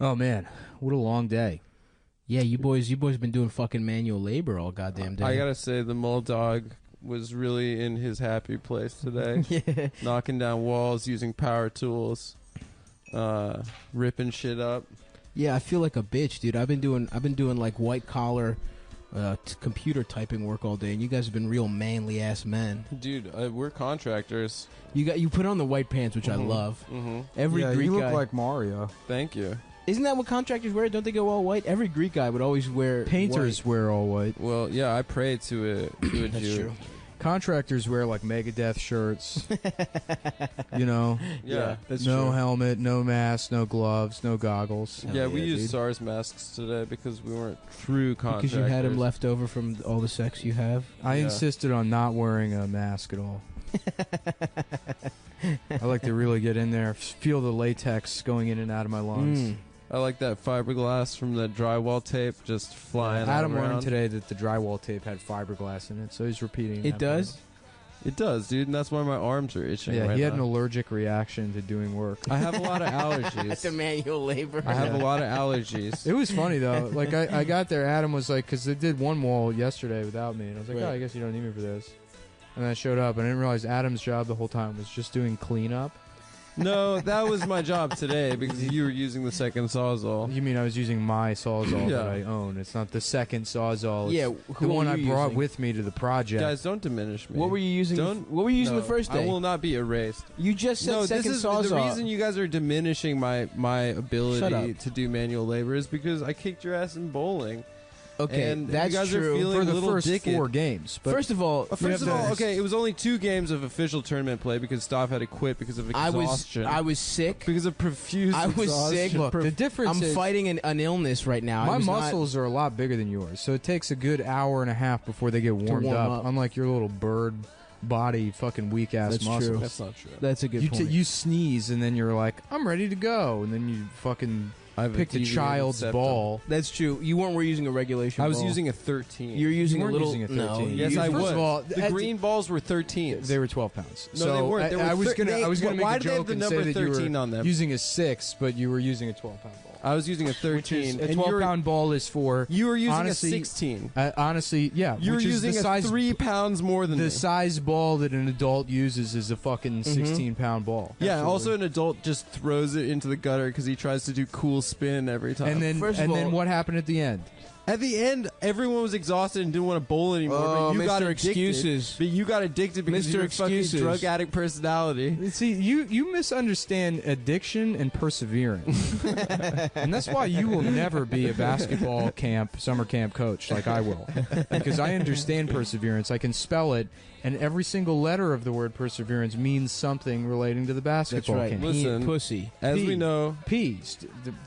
Oh man, what a long day. Yeah, you boys been doing fucking manual labor all goddamn day. I gotta say, the Mull dog was really in his happy place today. Yeah. Knocking down walls, using power tools, ripping shit up. Yeah, I feel like a bitch, dude. I've been doing like white collar computer typing work all day, and you guys have been real manly ass men. Dude, we're contractors. You put on the white pants, which I love. Every Greek you look guy, like Mario. Thank you. Isn't that what contractors wear? Don't they go all white? Every Greek guy would always wear Painters white. wear all white. Well, yeah, I pray to a That's Jew. true. Contractors wear like Megadeth shirts. You know? Yeah. That's no true. helmet, no mask, no gloves, no goggles. Yeah, we used dude. SARS masks today because we weren't true contractors. Because you had them left over from all the sex you have. I Yeah. insisted on not wearing a mask at all. I like to really get in there, feel the latex going in and out of my lungs. I like that fiberglass from the drywall tape just flying Adam around. learned today that the drywall tape had fiberglass in it, so he's repeating It that. does? It does, dude, and that's why my arms are itching Yeah, right he had an now. allergic reaction to doing work. I have a lot of That's allergies. a manual labor. I have a lot of allergies. It was funny, though. Like, I got there, Adam was like, because they did one wall yesterday without me, and I was like, Right. oh, I guess you don't need me for this. And then I showed up, and I didn't realize Adam's job the whole time was just doing cleanup. No, that was my job today because you were using the second Sawzall. You mean I was using my Sawzall Yeah. that I own? It's not the second Sawzall. It's Yeah, the who one were I you brought using? with me to the project. Guys, don't diminish me. What were you using? What were you using No, the first day? I will not be erased. You just said No, second this is sawzall. the reason you guys are diminishing my Shut ability up. to do manual labor is because I kicked your ass in bowling. Okay, and that's you guys are true. feeling for a the little first dicked. 4 games. But First of all, First of all, okay, it was only 2 games of official tournament play because Stav had to quit because of exhaustion. I was sick. because of profuse I was exhaustion. sick. look, the difference I'm is fighting an illness right now. my I was not- muscles are a lot bigger than yours, so it takes a good hour and a half before they get warmed warm up. up. Unlike your little bird body, fucking weak ass That's muscles. true. That's not true. That's a good point. You sneeze and then you're like, I'm ready to go, and then you fucking I have a picked a deviated child's septum. ball. That's true. You weren't using a regulation. I was ball. using a 13. You're using You a weren't little. using a No, 13. yes, you I used- was. First of all, the green balls were 13s. They were 12 pounds. No, so they weren't. They were I was gonna make why a did they have joke the and number say that you 13 were on them? using a 6, but you were using a 12-pound ball. I was using a Which is 13. a and you were- 12-pound ball is for. You were using honestly, a 16. Honestly, yeah. You were which is using the size, 3 pounds more than the me. size ball that an adult uses is a fucking 16-pound ball. Yeah, Absolutely. also an adult just throws it into the gutter because he tries to do cool spin every time. And then, First of all- what happened at the end? at the end, everyone was exhausted and didn't want to bowl anymore. Oh, but you got Mr. addicted. Excuses. But you got addicted because Mr. of your fucking Excuses. drug addict personality. See, you misunderstand addiction and perseverance, and that's why you will never be a basketball summer camp coach like I will, because I understand perseverance. I can spell it, and every single letter of the word perseverance means something relating to the That's basketball right. camp. Listen. Pussy. As P. we know, P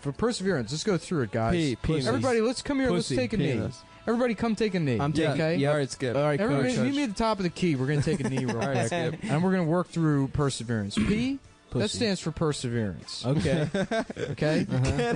for perseverance. Let's go through it, guys. P, penis. Everybody, let's come here. Pussy, let's take a knee. penis. Everybody, come take a knee. I'm taking. okay. Yep. All right, Skip. All right, Everybody, coach. meet me at the top of the key. We're going to take a knee real All right, quick, Skip. and we're going to work through perseverance. P. That Pussy. stands for perseverance. Okay. Okay.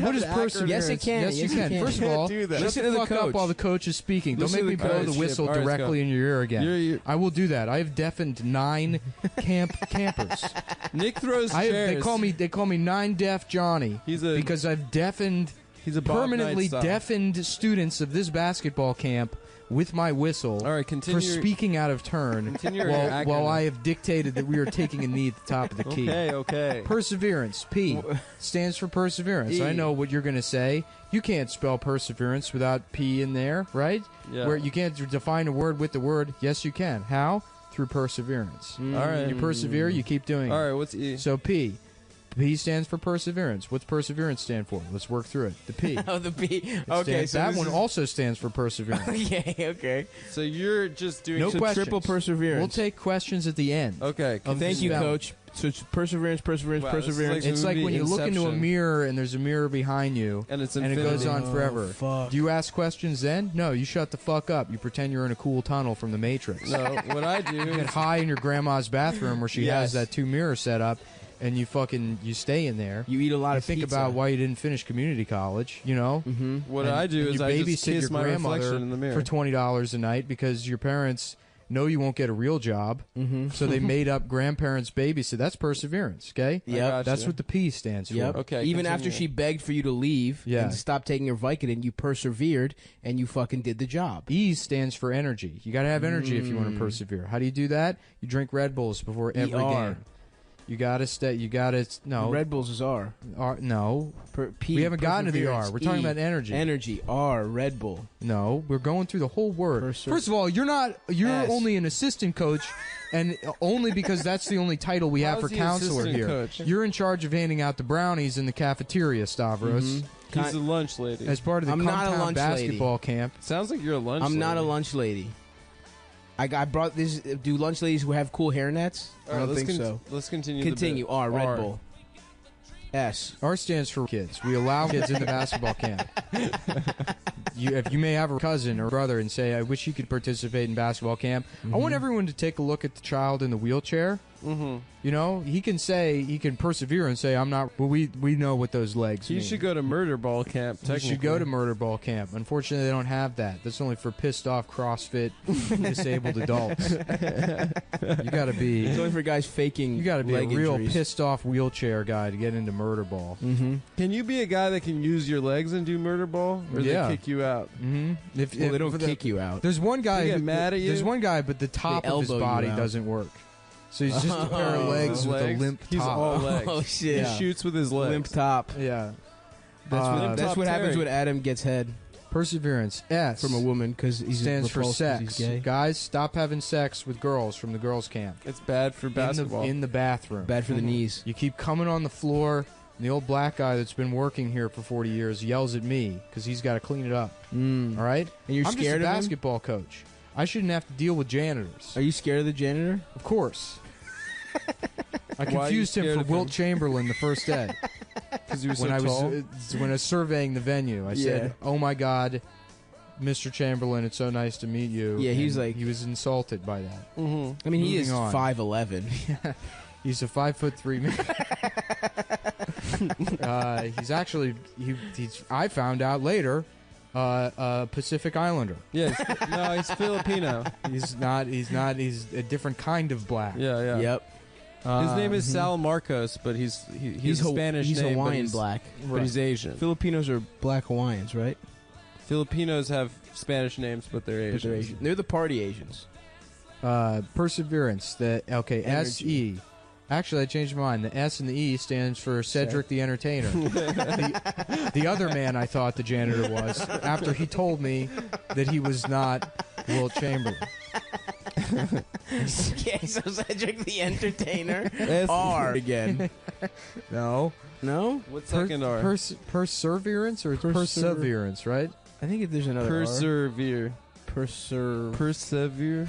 What is perseverance? Yes, it can. Yes, you Yes, can. you can. First of all, do that. shut Listen the to the fuck coach. up while the coach is speaking. Don't Listen make me to the blow coach. the whistle All right, directly go. in your ear again. You're- I will do that. I have deafened 9 campers. Nick throws chairs. They call me 9 Deaf Johnny. Because I've deafened He's a Bob permanently Knight style. deafened students of this basketball camp with my whistle. All right, continue for your- speaking out of turn Continue your while acronym. I have dictated that we are taking a knee at the top of the key. Okay. Perseverance, P, stands for perseverance. E. I know what you're going to say. You can't spell perseverance without P in there, right? Yeah. Where you can't define a word with the word. Yes, you can. How? Through perseverance. All right. You persevere, you keep doing All it. right, what's E? So P. P stands for perseverance. What's perseverance stand for? Let's work through it. The P. Oh, the P. It Okay, stands- so that this one is- also stands for perseverance. Okay, okay. So you're just doing... No So questions. triple perseverance. We'll take questions at the end. Okay. Of Thank you, spell. coach. So it's perseverance, perseverance, Wow, this is perseverance. like- It's like when you look into a Inception. mirror and there's a mirror behind you, And it's and it infinity. goes on forever. fuck. Do you ask questions then? No, you shut the fuck up. You pretend you're in a cool tunnel from the Matrix. No, what I do You get is... high in your grandma's bathroom where she has Yes. that 2 mirror set up, and you stay in there. You eat a lot You of think pizza. about why you didn't finish community college, you know? Mm-hmm. What And- I do and is you I just babysit kiss your my grandmother reflection in the mirror. for $20 a night because your parents know you won't get a real job, so they made up grandparents' babysit. That's perseverance, okay? Yep. That's what the P stands for. Yep. Okay, Even continue. after she begged for you to leave and stop taking your Vicodin, you persevered and you fucking did the job. E stands for energy. You got to have energy if you want to persevere. How do you do that? You drink Red Bulls before every game. You gotta stay. You gotta no. Red Bulls is R. No. P, we haven't gotten to the R. We're talking E, about energy. Energy. R. Red Bull. No, we're going through the whole word. First of all, you're S. only an assistant coach, and only because that's the only title we have for counselor here. Coach? You're in charge of handing out the brownies in the cafeteria, Stavros. He's a lunch lady. As part of the I'm not a CumTown lunch basketball lady. camp. Sounds like you're a lunch lady. I'm not a lunch lady. I brought this. Do lunch ladies who have cool hairnets? I don't think so. Let's continue. Continue. The bit. R. Red Bull. S. R stands for kids. We allow kids in the basketball camp. If you may have a cousin or brother and say, I wish he could participate in basketball camp, I want everyone to take a look at the child in the wheelchair. You know, he can persevere and say, I'm not, well, we know what those legs mean. You should go to murder ball camp, You should go to murder ball camp. Unfortunately, they don't have that. That's only for pissed off CrossFit disabled adults. You got to be... It's only for guys faking You got to be a leg real injuries. pissed off wheelchair guy to get into murder ball. Can you be a guy that can use your legs and do murder ball? Or Yeah. they kick you out? If Well, they don't kick you out. There's one guy They get mad at you? There's one guy, but the top They of his elbow you body out. doesn't work. So he's just a pair of legs with a limp He's top. all legs. Oh, shit. He shoots with his legs. Limp top. Yeah. That's top what happens Terry. when Adam gets head Perseverance. S from a woman because he stands for sex. He's gay. Guys, stop having sex with girls from the girls' camp. It's bad for basketball. In the bathroom. Bad for the knees. You keep coming on the floor, and the old black guy that's been working here for 40 years yells at me because he's got to clean it up. All right? And you're I'm scared just a of him? basketball coach. I shouldn't have to deal with janitors. Are you scared of the janitor? Of course. I Why are you confused him scared for of Wilt him? Chamberlain the first day. Because you were when so tall? when I was surveying the venue. I said, "Oh my God, Mr. Chamberlain, it's so nice to meet you." Yeah, he's And like- he was insulted by that. I mean, he Moving is on. 5'11". He's a 5'3" man. He's actually he's. I found out later, a Pacific Islander. Yes. No, he's Filipino. He's not. He's not. He's a different kind of black. Yeah, yeah. Yep. His name is Sal Marcos, but he's a Spanish He's name. Hawaiian but he's, black. but he's Asian. Filipinos are black Hawaiians, right? Filipinos have Spanish names, but they're But Asian. they're Asian. They're the party Asians. Perseverance. Energy. S-E. Actually, I changed my mind. The S and the E stands for Cedric the Entertainer. the other man I thought the janitor was, after he told me that he was not Wilt Chamberlain. Okay, so Cedric the Entertainer. R again. No. No? What second R? Perseverance or perseverance, right? I think if there's another Persevere. Persevere.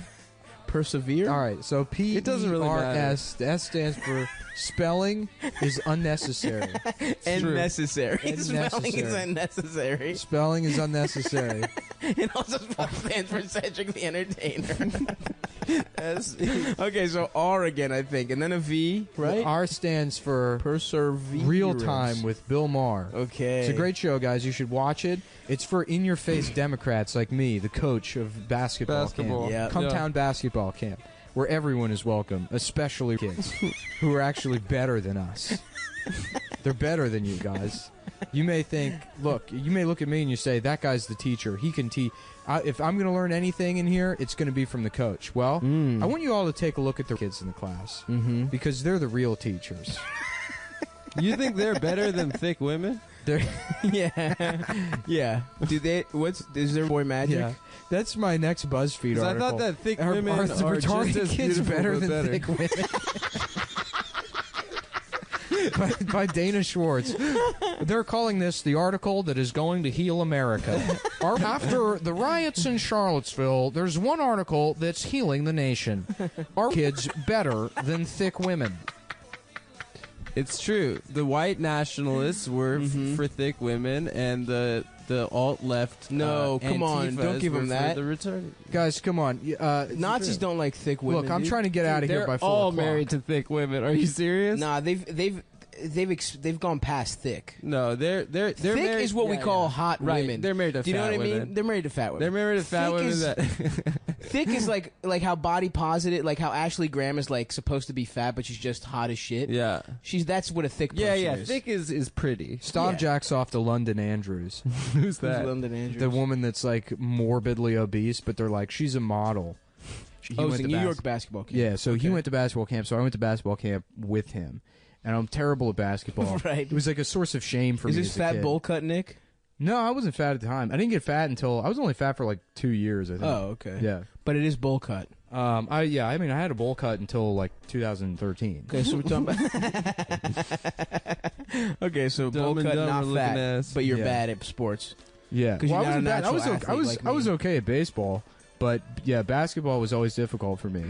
Persevere? All right, so P It doesn't really S. The S stands for spelling is unnecessary. And true. necessary. And Spelling is necessary. unnecessary. Spelling is unnecessary. It also stands for Cedric the Entertainer. S-E. Okay, so R again, I think. And then a V, right? R stands for Perseverance. Real Time with Bill Maher. Okay. It's a great show, guys. You should watch it. It's for in-your-face Democrats like me, the coach of basketball camp. Yeah. CumTown Basketball Camp, where everyone is welcome, especially kids who are actually better than us. They're better than you guys. You may think, you may look at me and you say, that guy's the teacher. He can teach. If I'm going to learn anything in here, it's going to be from the coach. Well, I want you all to take a look at the kids in the class because they're the real teachers. You think they're better than thick women? They're Yeah. Do they? Is there boy magic? Yeah. That's my next BuzzFeed 'Cause I article. thought that thick Are women the are retarded just as kids beautiful, better but than better. thick women? by Dana Schwartz. They're calling this the article that is going to heal America. After the riots in Charlottesville, there's one article that's healing the nation. Are kids better than thick women? It's true. The white nationalists were for thick women, and the alt left. No, come on, don't give them that. The retarded. Guys, come on. Nazis don't like thick women. Look, I'm dude. trying to get out of here They're by 4 all o'clock. married to thick women. Are you serious? Nah, they've they've gone past thick. No, they're Thick married, is what we call hot right. women. They're married to Do you know fat what I mean? women. They're married to fat women. They're married to fat Thick women. is- That Thick is like how body positive, like how Ashley Graham is like supposed to be fat, but she's just hot as shit. yeah, That's what a thick person is. Thick is pretty. Stav Yeah. jacks off to London Andrews. Who's Who's that? London Andrews? The woman that's like morbidly obese, but they're like, she's a model. He Oh, went it's a to New bas- York basketball camp. Yeah, so he Okay. went to basketball camp, so I went to basketball camp with him. And I'm terrible at basketball. Right. It was like a source of shame for Is me this as a fat kid. bowl cut, Nick? No, I wasn't fat at the time. I didn't get fat until I was only fat for like 2 years, I think. Oh, okay. Yeah. But it is bowl cut. I had a bowl cut until like 2013. Okay, so we're talking about. Okay, so bowl Dumb and cut, Dumber not looking fat, ass. but you're Yeah. bad at sports. Yeah. 'Cause you're I not a wasn't bad. I was natural okay, athlete like I was me. okay at baseball, but yeah, basketball was always difficult for me.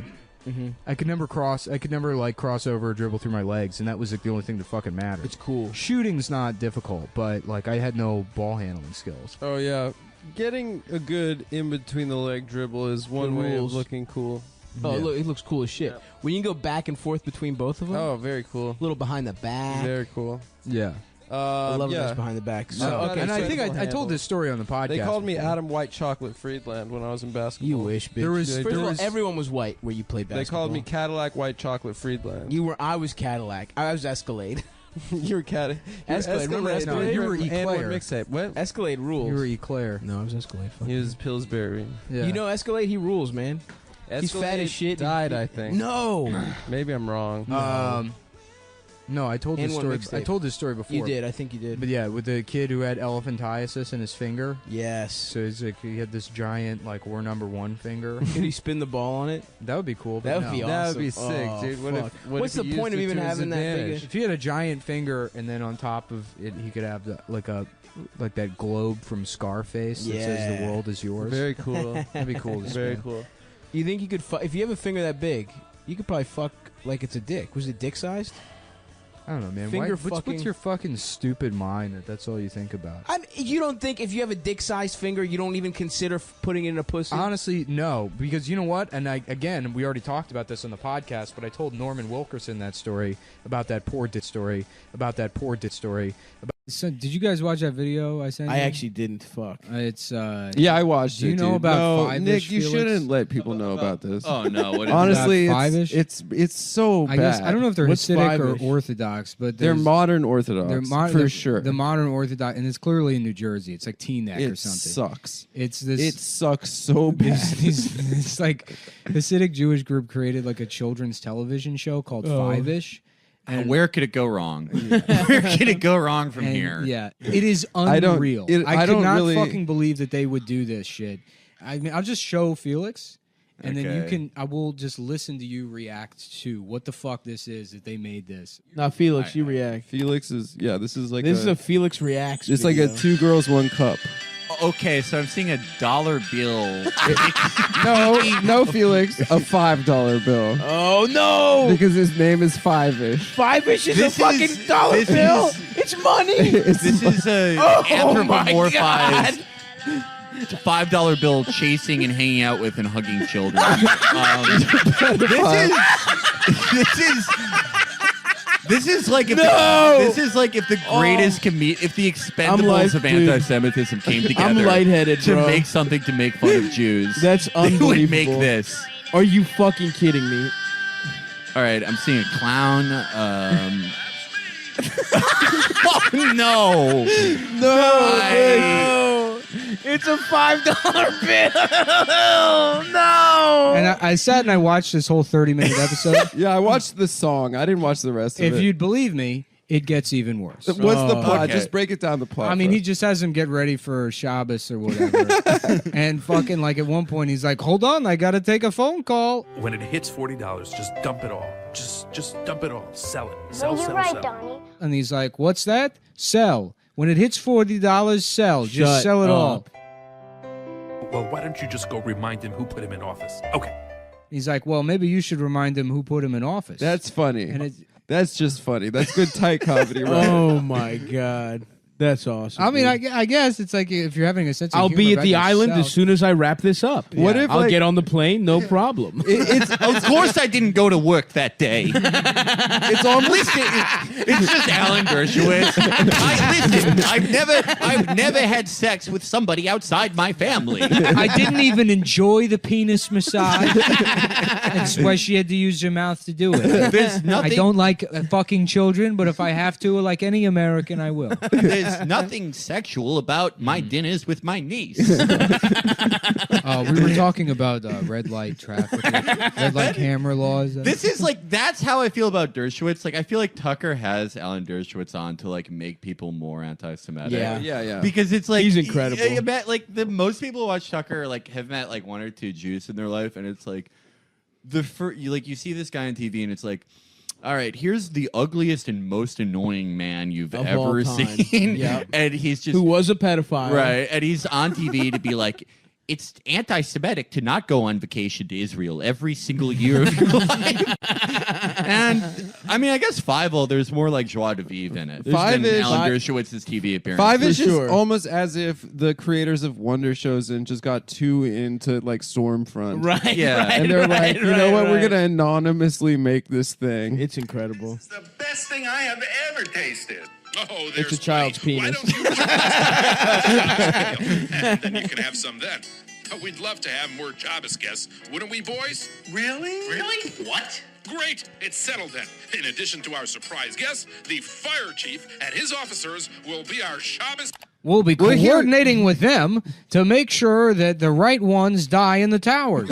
Mm-hmm. I could never like cross over or dribble through my legs, and that was like the only thing that fucking mattered. It's cool. Shooting's not difficult, but like I had no ball handling skills. Oh yeah, getting a good in between the leg dribble is one The way of rules. looking cool. Oh, Yeah. look, it looks cool as shit. Yeah. When you can go back and forth between both of them, Oh, very cool. a little behind the back. Very cool. Yeah. I love yeah. this behind the back. So, I've got okay, a and I so think I handle. told this story on the podcast. They called me before. Adam White Chocolate Friedland when I was in basketball. you wish, bitch. There was- First there of all, was- everyone was white where you played They basketball. called me Cadillac White Chocolate Friedland. I was Cadillac. I was Escalade. You were Cadillac. Escalade. Remember Escalade? No, you were from Eclair. And One Mixtape. What? Escalade rules. You were Eclair. No, I was Escalade. Fuck. He was Pillsbury. Yeah. You know Escalade? He rules, man. He's fat as shit. Died, I think. No, Maybe I'm wrong. No, I told And this One story. Mixtape. I told this story before. you did. I think you did. But yeah, with the kid who had elephantiasis in his finger. Yes. So it's like he had this giant like we're number one finger. Could he spin the ball on it? That would be cool. But That would no. be awesome. That would be sick, Oh, dude. What fuck. if? What What's if the he point of used it even to his having that advantage? figure? If he had a giant finger and then on top of it he could have like that globe from Scarface that says Yeah. the world is yours. Very cool. That'd be cool. To Very spin. cool. You think you could? If you have a finger that big, you could probably fuck like it's a dick. Was it dick sized? I don't know, man. Finger What's fucking- your fucking stupid mind that's all you think about? You don't think if you have a dick sized finger, you don't even consider putting it in a pussy? Honestly, no, because you know what? And again, we already talked about this on the podcast, but I told Norman Wilkerson that story about that poor dit story. So, did you guys watch that video I sent you? I actually didn't fuck. It's Yeah, I watched Do you it. know dude. about no, Five-ish, Nick, you Felix? shouldn't let people know about this. Oh no! What is Honestly, About it's, Five-ish? it's so I bad. guess I don't know if they're What's Hasidic or Five-ish? Orthodox, but They're there's- modern Orthodox they're for sure. The modern Orthodox, and it's clearly in New Jersey. It's like Teen Neck or It something. sucks. It's this. It sucks so bad. It's like Hasidic Jewish group created like a children's television show called Five-ish. And where could it go wrong? Where could it go wrong from and, here? Yeah, it is I don't- unreal. it- I I could don't not really- fucking believe that they would do this shit. I mean, I'll just show Felix, and then you Okay. can. I will just listen to you react to what the fuck this is that they made this. Now, Felix, you react. Felix is this is like This is a Felix reacts. it's like a video. 2 girls 1 cup. Okay, so I'm seeing a dollar bill. No, Felix, a $5 bill. Oh no! Because his name is Five-ish. Five-ish is This a fucking is- dollar this bill. is- It's money. This is a Oh my anthropomorphized $5 bill chasing and hanging out with and hugging children. This is like if the greatest if the Expendables of dude. anti-Semitism came together I'm lightheaded, to bro. make something to make fun of Jews. That's they would unbelievable. make this. Are you fucking kidding me? All right, I'm seeing a clown. Oh no! No, it's a $5 bill. No. And I sat and I watched this whole 30-minute episode. Yeah, I watched the song. I didn't watch the rest of If it. you'd believe me, it gets even worse. What's the plot? Okay. Just break it down. The plot. I mean, for he us. just has him get ready for Shabbos or whatever. And fucking like at one point he's like, hold on, I got to take a phone call. When it hits $40, just dump it all. Just dump it all. Sell it. Sell, You're sell, right, sell. Donnie. And he's like, what's that? Sell. When it hits $40, sell. Just Shut sell it all. up. Well, why don't you just go remind him who put him in office? Okay. He's like, well, maybe you should remind him who put him in office. That's funny. and it, That's just funny. That's good tight comedy, right? Oh my god. That's awesome. I mean, dude. I guess it's like if you're having a sense of I'll humor be at about the island yourself. as soon as I wrap this up. What if, I'll like- get on the plane, no problem. It's of course I didn't go to work that day. It's almost it's just Alan Dershowitz. I've never had sex with somebody outside my family. I didn't even enjoy the penis massage. That's why she had to use her mouth to do it. There's nothing. I don't like fucking children, but if I have to, like any American, I will. There's nothing sexual about my dinners with my niece. We were talking about red light traffic, red light camera laws. This is like that's how I feel about Dershowitz. Like I feel like Tucker has Alan Dershowitz on to like make people more anti-Semitic. Yeah. Because it's like He's incredible. I bet like the most people who watch Tucker like have met like one or two Jews in their life, and it's like you see this guy on TV, and it's like, all right, here's the ugliest and most annoying man you've Of ever all time. seen, Yep. and he's just Who was a pedophile. right, and he's on TV to be like, it's anti-Semitic to not go on vacation to Israel every single year of your life. And I mean, I guess Fievel, there's more like joie de vivre in it Five than is- Alan Dershowitz's TV appearance. Five is For just sure. almost as if the creators of Wonder Shows and just got too into like Stormfront. Right. Yeah. Right, And they're right, like, you know right, what? We're right. going to anonymously make this thing. It's incredible. It's the best thing I have ever tasted. Oh, there's It's a child's plenty. penis. Why don't you and then you can have some then. We'd love to have more Shabbos guests, wouldn't we, boys? Really? Really? What? Great! It's settled then. In addition to our surprise guests, the fire chief and his officers will be our Shabbos. We'll be coordinating with them to make sure that the right ones die in the towers.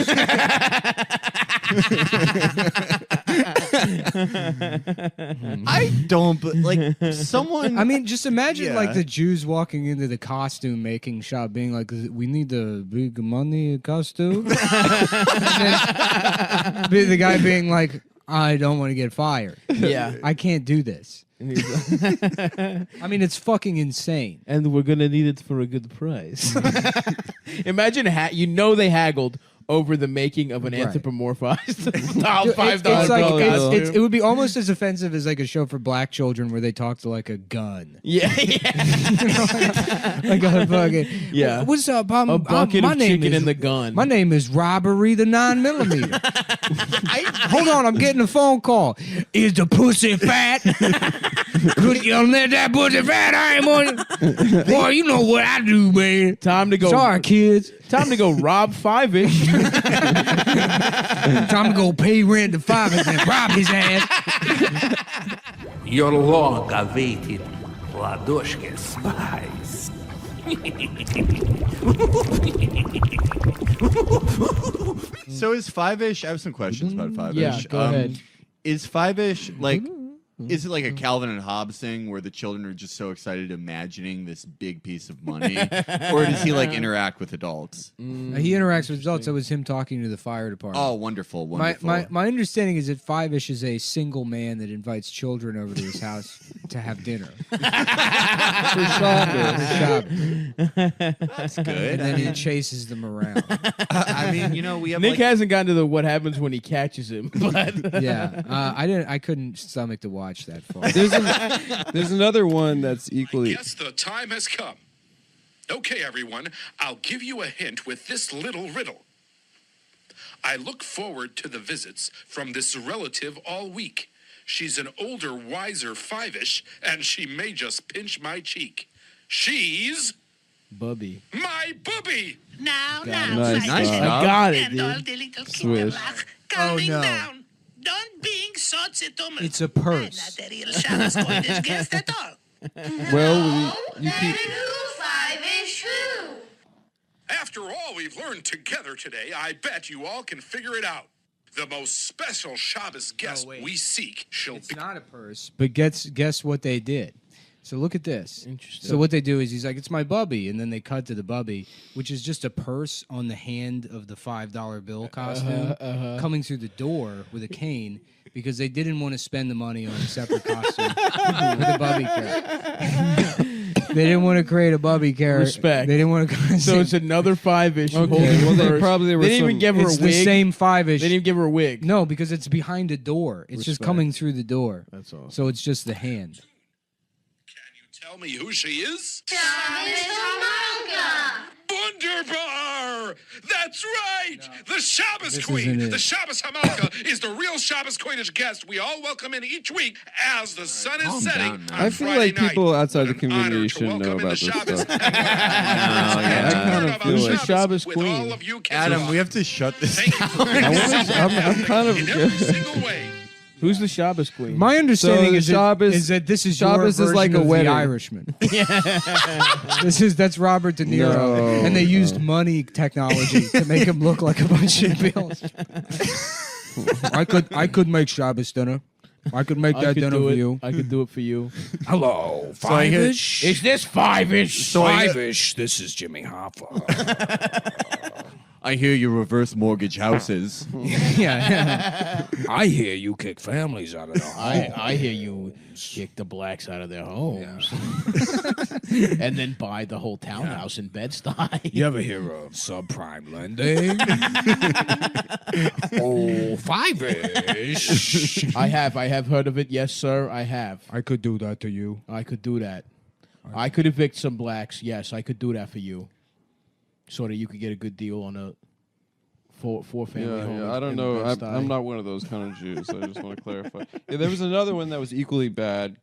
I don't, but like someone. I mean, just imagine Yeah. like the Jews walking into the costume making shop being like, we need the big money costume. And then the guy being like, I don't want to get fired. Yeah. I can't do this. I mean, it's fucking insane. And we're gonna need it for a good price. Imagine they haggled over the making of an Right. anthropomorphized style Dude, $5 it's like, bill costume. it would be almost as offensive as like a show for black children where they talk to like a gun. Yeah. Like a fucking Yeah. What's up? A bucket my of name chicken is, in the gun. My name is Robbery the 9mm. Hold on, I'm getting a phone call. Is the pussy fat? Could you let that pussy fat? I ain't on. Boy, you know what I do, man. Time to go. Sorry, kids. Time to go rob Five-ish. Time to go pay rent to Five and rob his ass. Your long-awaited Ladoshka spice. So is Five-ish? I have some questions about Five-ish. Yeah, go ahead. Is Five-ish like? Is it like a Calvin and Hobbes thing where the children are just so excited imagining this big piece of money, or does he like interact with adults? He interacts with adults. That was him talking to the fire department. Oh, wonderful, wonderful. My understanding is that Five-ish is a single man that invites children over to his house to have dinner. For Shabbos. That's good. And then he chases them around. I mean, we have Nick like, hasn't gotten to the what happens when he catches him, but Yeah, I couldn't stomach to watch that far. There's another one that's equally. Yes, the time has come. Okay, everyone, I'll give you a hint with this little riddle. I look forward to the visits from this relative all week. She's an older, wiser Five-ish, and she may just pinch my cheek. She's Bubby. my booby. Now, Nice Five-ish. job. I got it, And all dude. the little Swish. kinderlach counting no. down. Don't being so dumb. It's a purse. I'm not a real Shabbos Kodesh guest at all. Well, you keep. After all we've learned together today, I bet you all can figure it out. The most special Shabbos guest wait. we seek shall It's be... not a purse, but guess what they did. So look at this. Interesting. So what they do is he's like, it's my bubby, and then they cut to the bubby, which is just a purse on the hand of the $5 bill costume coming through the door with a cane because they didn't want to spend the money on a separate costume with a bubby character. They didn't want to create a bubby character. Respect. They didn't want to. So it's another Five-ish. Okay, holding well, the they purse. probably were They didn't even some- give her it's a wig. the same Five-ish. They didn't even give her a wig. No, because it's behind a door. It's just Respect. coming through the door. That's awesome. So it's just the hand. Can you Tell me who she is? Shabbos Wunderbar! That's right! The Shabbos This Queen! isn't it. The Shabbos Hamalka is the real Shabbos Queenish guest we all welcome in each week as the sun is calm setting down, on man. I feel Friday like people night. outside the What an honor community to should know welcome in about the this Shabbos stuff. and yeah. and I kind learn of about feel like Shabbos with Queen. all of you kids. Adam, we have to shut this Thank you for I'm kind of in every single way. Who's the Shabbos Queen? My understanding So is, Shabbos- is that this is Shabbos your is like version a of wedding. The Irishman. That's Robert De Niro, No, and they used money technology to make him look like a bunch of bills. I could make Shabbos dinner. I could make that dinner for you. I could do it for you. Hello, I hear- Five-ish. Is this Five-ish? So I hear- Five-ish. This is Jimmy Hoffa. I hear you reverse mortgage houses. yeah. I hear you kick families out of the home. I hear you kick the blacks out of their homes, and then buy the whole townhouse in Bed-Stuy. You ever hear of subprime lending? Oh, Five-ish. I have heard of it. Yes, sir. I have. I could do that to you. I could do that. I could evict some blacks. Yes, I could do that for you, so that you could get a good deal on a four family home. I don't in know. Bed-Stuy. I'm not one of those kind of Jews. I just want to clarify. Yeah, there was another one that was equally bad,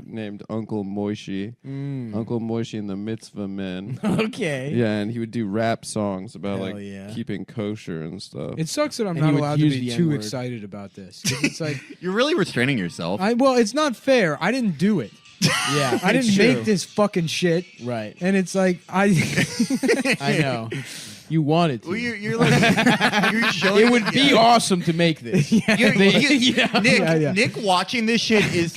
named Uncle Moishi. Uncle Moishi and the Mitzvah Men. Okay. Yeah, and he would do rap songs about Hell like yeah. keeping kosher and stuff. It sucks that I'm And not he would allowed to use be the too N-word. excited about this. 'Cause it's like, You're really restraining yourself. well, it's not fair. I didn't do it. Yeah, I didn't it's make true. this fucking shit. Right. And it's like, I know. You wanted to. Well, you're like you're showing. It would be awesome to make this. Nick, Yeah. Nick watching this shit is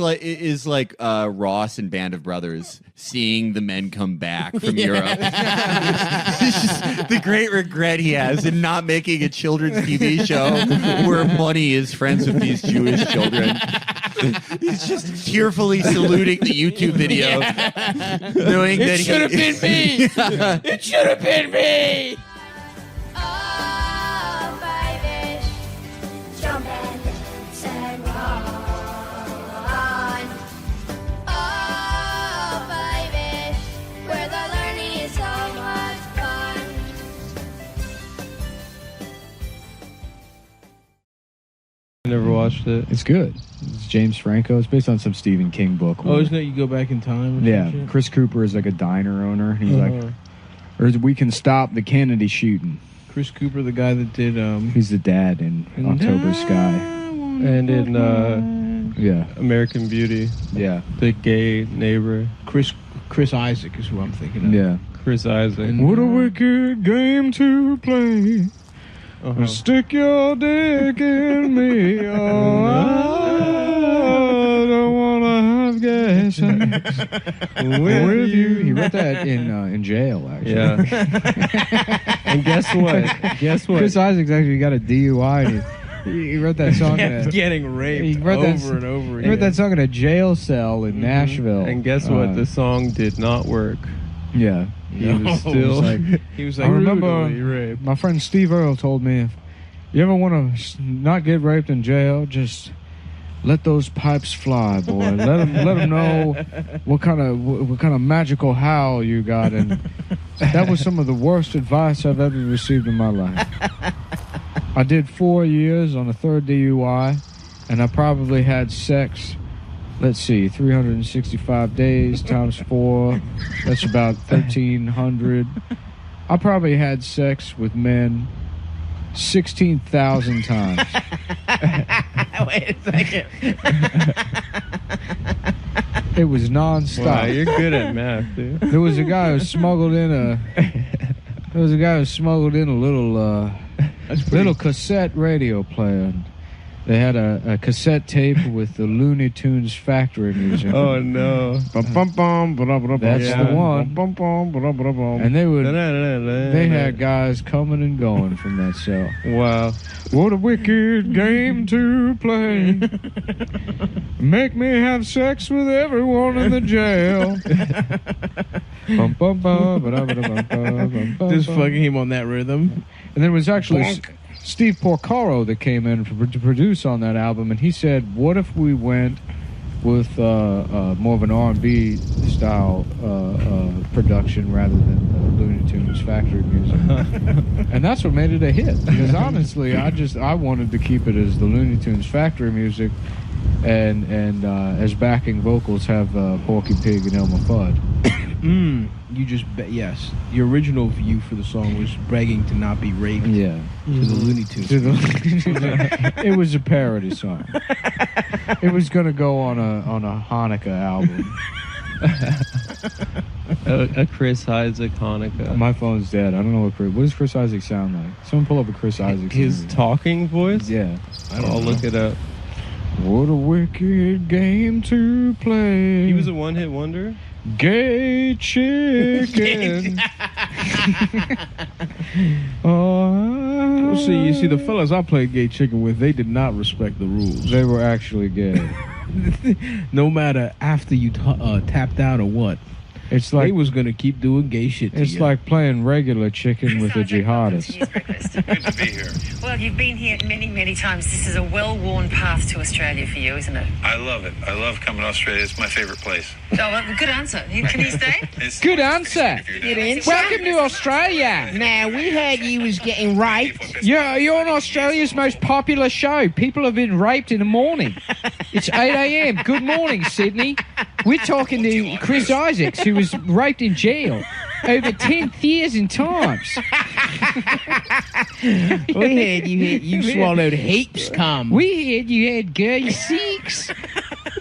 like Ross and Band of Brothers seeing the men come back from Europe. It's just the great regret he has in not making a children's TV show where Money is friends with these Jewish children. He's just tearfully saluting the YouTube video, knowing that It should have been me. It should have been me. Oh, Five-ish, jump and dance and run. Oh, Five-ish, where the learning is so much fun. I never watched it. It's good. It's James Franco. It's based on some Stephen King book. Oh, isn't it you go back in time? Or some Yeah, shit? Chris Cooper is like a diner owner. He's like, or we can stop the Kennedy shooting. Chris Cooper, the guy that did He's the dad in October Sky. And in Yeah, American Beauty, yeah, the gay neighbor, Chris Isaac is who I'm thinking of. yeah. Chris Isaac. What a wicked game to play. Stick your dick in me. Oh, I don't wanna have gas with you. He wrote that in jail, actually. Yeah. And guess what? Guess what? Chris Isaac's actually got a DUI. And he wrote that song. getting raped He wrote that- over and over He wrote that song in a jail cell in Nashville. And guess what? The song did not work. Yeah. He was still. He was like, I remember brutally raped. my friend Steve Earle told me, if you ever want to not get raped in jail, just let those pipes fly, boy. let them know what kind of magical howl you got. And that was some of the worst advice I've ever received in my life. I did 4 years on a third DUI, and I probably had sex. Let's see, 365 days times 4. That's about 1,300. I probably had sex with men 16,000 times. Wait a second. It was nonstop. Wow, you're good at math, dude. There was a guy who smuggled in a. There was a guy who smuggled in a little cassette radio player. They had a cassette tape with the Looney Tunes factory music. Oh no. That's the one. And they had guys coming and going from that cell. Wow. What a wicked game to play. Make me have sex with everyone in the jail. Just fucking him on that rhythm. And there was actually Steve Porcaro that came in to produce on that album, and he said, what if we went with more of an R&B style production rather than the Looney Tunes factory music. And that's what made it a hit. Because honestly, I wanted to keep it as the Looney Tunes factory music, and as backing vocals have Porky Pig and Elmer Fudd. You just yes. The original view for the song was begging to not be raped. Yeah. To the Looney Tunes. It was a parody song. It was gonna go on a Hanukkah album. A Chris Isaac Hanukkah. My phone's dead. I don't know what does Chris Isaac sound like? Someone pull up a Chris Isaac. His talking voice? Yeah. I'll look it up. What a wicked game to play. He was a one-hit wonder? Gay chicken. Oh, Well, see, you see, the fellas I played gay chicken with, they did not respect the rules. they were actually gay. No matter after you tapped out or what, It's they like was gonna keep doing gay shit to it's you. like playing regular chicken with a jihadist. Good to be here. Well, you've been here many, many times. This is a well-worn path to Australia for you, isn't it? I love it. I love coming to Australia. It's my favorite place. Oh, well, good answer. Can he stay? Good answer. Welcome to Australia. Now, we heard you was getting raped. You're on Australia's most popular show. People have been raped in the morning. It's 8 a.m. Good morning, Sydney. We're talking to Chris Isaacs, who was raped in jail over 10,000 times. We heard you swallowed heaps cum. We heard you had gay sex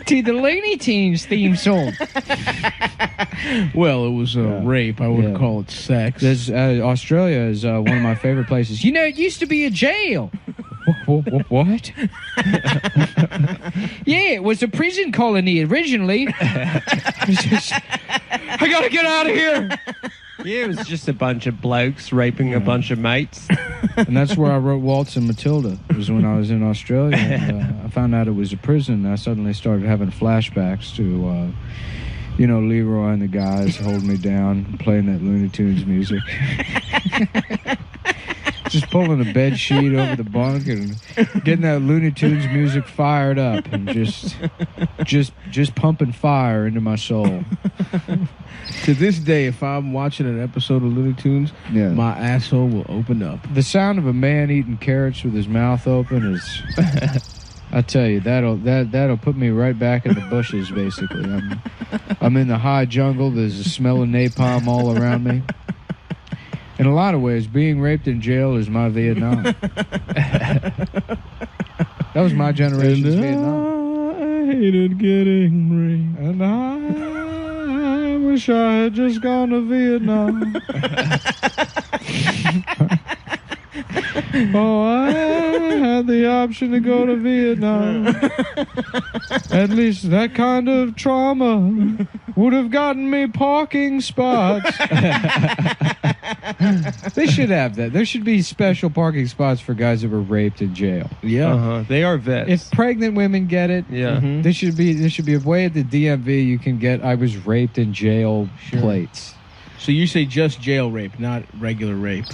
to the Looney Tunes theme song. Well, it was rape. I wouldn't call it sex. Australia is one of my favorite places. You know, it used to be a jail. What? Yeah, it was a prison colony originally. I gotta get out of here. Yeah, it was just a bunch of blokes raping a bunch of mates. And that's where I wrote Waltz and Matilda. It was when I was in Australia. And, I found out it was a prison. I suddenly started having flashbacks to, Leroy and the guys holding me down, playing that Looney Tunes music. Just pulling a bed sheet over the bunk and getting that Looney Tunes music fired up and just pumping fire into my soul. To this day, if I'm watching an episode of Looney Tunes, my asshole will open up. The sound of a man eating carrots with his mouth open is, I tell you, that'll put me right back in the bushes. Basically, I'm in the high jungle. There's a smell of napalm all around me. In a lot of ways, being raped in jail is my Vietnam. That was my generation's Vietnam. I hated getting raped. And I wish I had just gone to Vietnam. Oh, I had the option to go to Vietnam. At least that kind of trauma would have gotten me parking spots. They should have that. There should be special parking spots for guys that were raped in jail. Yeah. They are vets. If pregnant women get it, yeah. there should be a way at the DMV you can get I was raped in jail plates. So you say just jail rape, not regular rape.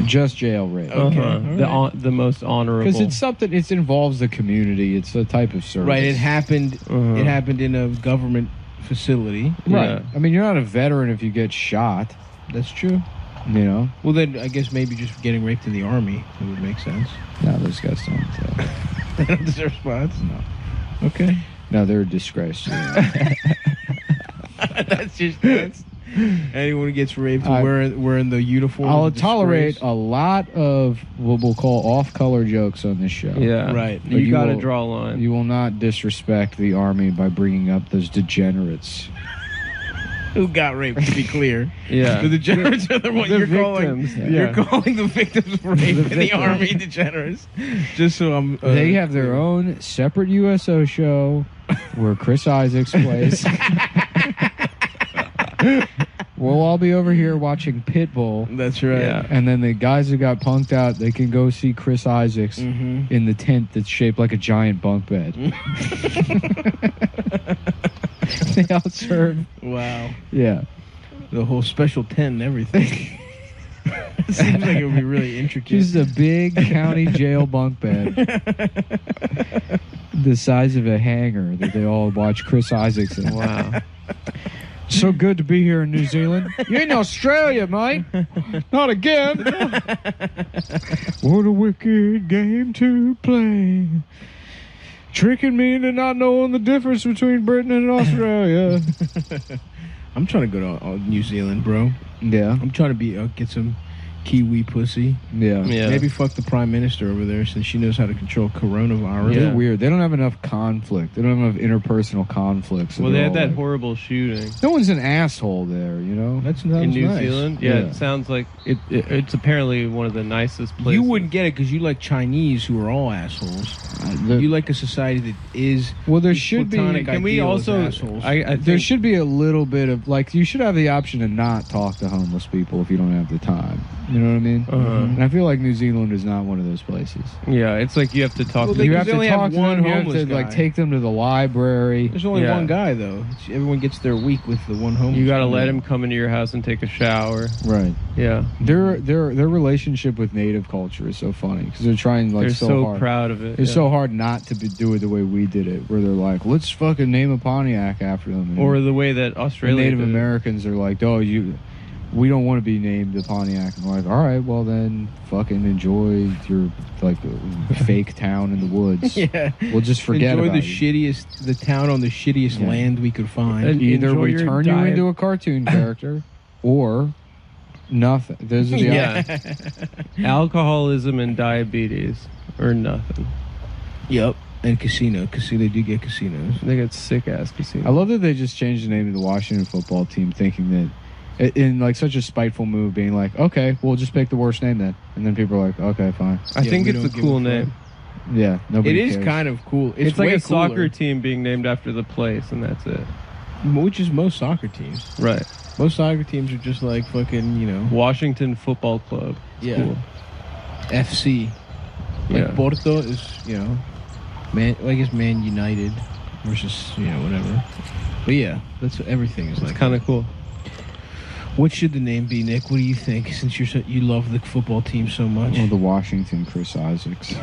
Just jail rape. Okay. Right. The most honorable. Because it's something. It involves the community. It's a type of service. Right. It happened. It happened in a government facility. Right. Yeah. I mean, you're not a veteran if you get shot. That's true. You know. Well, then I guess maybe just getting raped in the army would make sense. No, those guys don't. They don't deserve spots. No. Okay. No, they're a disgrace. That's just that's. Anyone who gets raped wearing the uniform. I'll tolerate a lot of what we'll call off-color jokes on this show. Yeah. Right. You, you got to will- draw a line. You will not disrespect the army by bringing up those degenerates. Who got raped? To be clear. Yeah. The degenerates are the one The you're calling. victims. You're calling the victims of rape in the victims. army degenerates. Just so I'm. They have their own separate USO show where Chris Isaacs plays. We'll all be over here watching Pitbull. That's right. Yeah. And then the guys who got punked out, they can go see Chris Isaacs in the tent that's shaped like a giant bunk bed. They all serve. Wow. Yeah. The whole special tent and everything. Seems like it would be really intricate. Just a big county jail bunk bed. The size of a hangar that they all watch Chris Isaacs in. Wow. So good to be here in New Zealand. You in Australia, mate. Not again. What a wicked game to play. Tricking me into not knowing the difference between Britain and Australia. I'm trying to go to New Zealand, bro. Yeah. I'm trying to get some Kiwi pussy. Yeah. Maybe fuck the prime minister over there since she knows how to control coronavirus. They're weird. They don't have enough conflict. They don't have enough interpersonal conflicts. Well, they had that horrible shooting. No one's an asshole there, you know? That's in New nice. Zealand. Yeah, it sounds like it's apparently one of the nicest places. You wouldn't get it because you like Chinese who are all assholes. You like a society that is. Well, there should be. Can we also? I there should be a little bit of like you should have the option to not talk to homeless people if you don't have the time. You know what I mean? And I feel like New Zealand is not one of those places. Yeah, it's like you have to talk. You have to talk to them. You have to like take them to the library. There's only one guy though. Everyone gets their week with the one homeless. You got to let him come into your house and take a shower. Right. Yeah. Their relationship with native culture is so funny because they're trying like they're so hard. Proud of it. It's so hard not to do it the way we did it, where they're like, let's fucking name a Pontiac after them. Or the way that Australia Native Americans are like, oh, we don't want to be named the Pontiac. And we're like, all right, well then fucking enjoy your like fake town in the woods. Yeah. We'll just forget enjoy about the town on the shittiest land we could find. And either we turn you into a cartoon character or nothing. Those are the alcoholism and diabetes or nothing. Yep. And casino. They do get casinos. They get sick ass casinos. I love that they just changed the name of the Washington football team thinking that in like such a spiteful move, being like, okay, we'll just pick the worst name then. And then people are like, okay, fine. I think it's a cool name. Yeah, nobody It is cares. kind of cool. It's like way a cooler. soccer team being named after the place, and that's it. Which is most soccer teams. Right. Most soccer teams are just like fucking, Washington Football Club. It's cool. FC. Like Yeah. Porto is, Man United versus, whatever. But yeah, that's what everything is like. It's kind of cool. What should the name be, Nick? What do you think? Since you love the football team so much. Well, the Washington Chris Isaacs.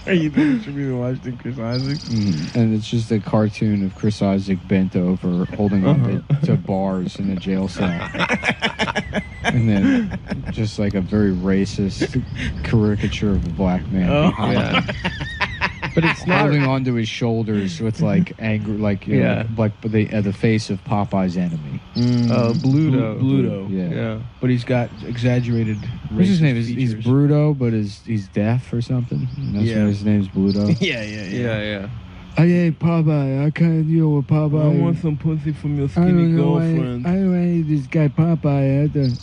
You think it should be the Washington Chris Isaacs? And it's just a cartoon of Chris Isaac bent over, holding on to bars in a jail cell. And then just like a very racist caricature of a black man behind him. But it's not holding onto his shoulders with like anger, like like the face of Popeye's enemy. Bluto. Bluto. Yeah. But he's got exaggerated. What's his name? features. He's Bruto, but he's deaf or something. And that's why his name's Bluto. Yeah. I ate Popeye. I can't deal with Popeye. I want some pussy from your skinny girlfriend. I hate this guy Popeye.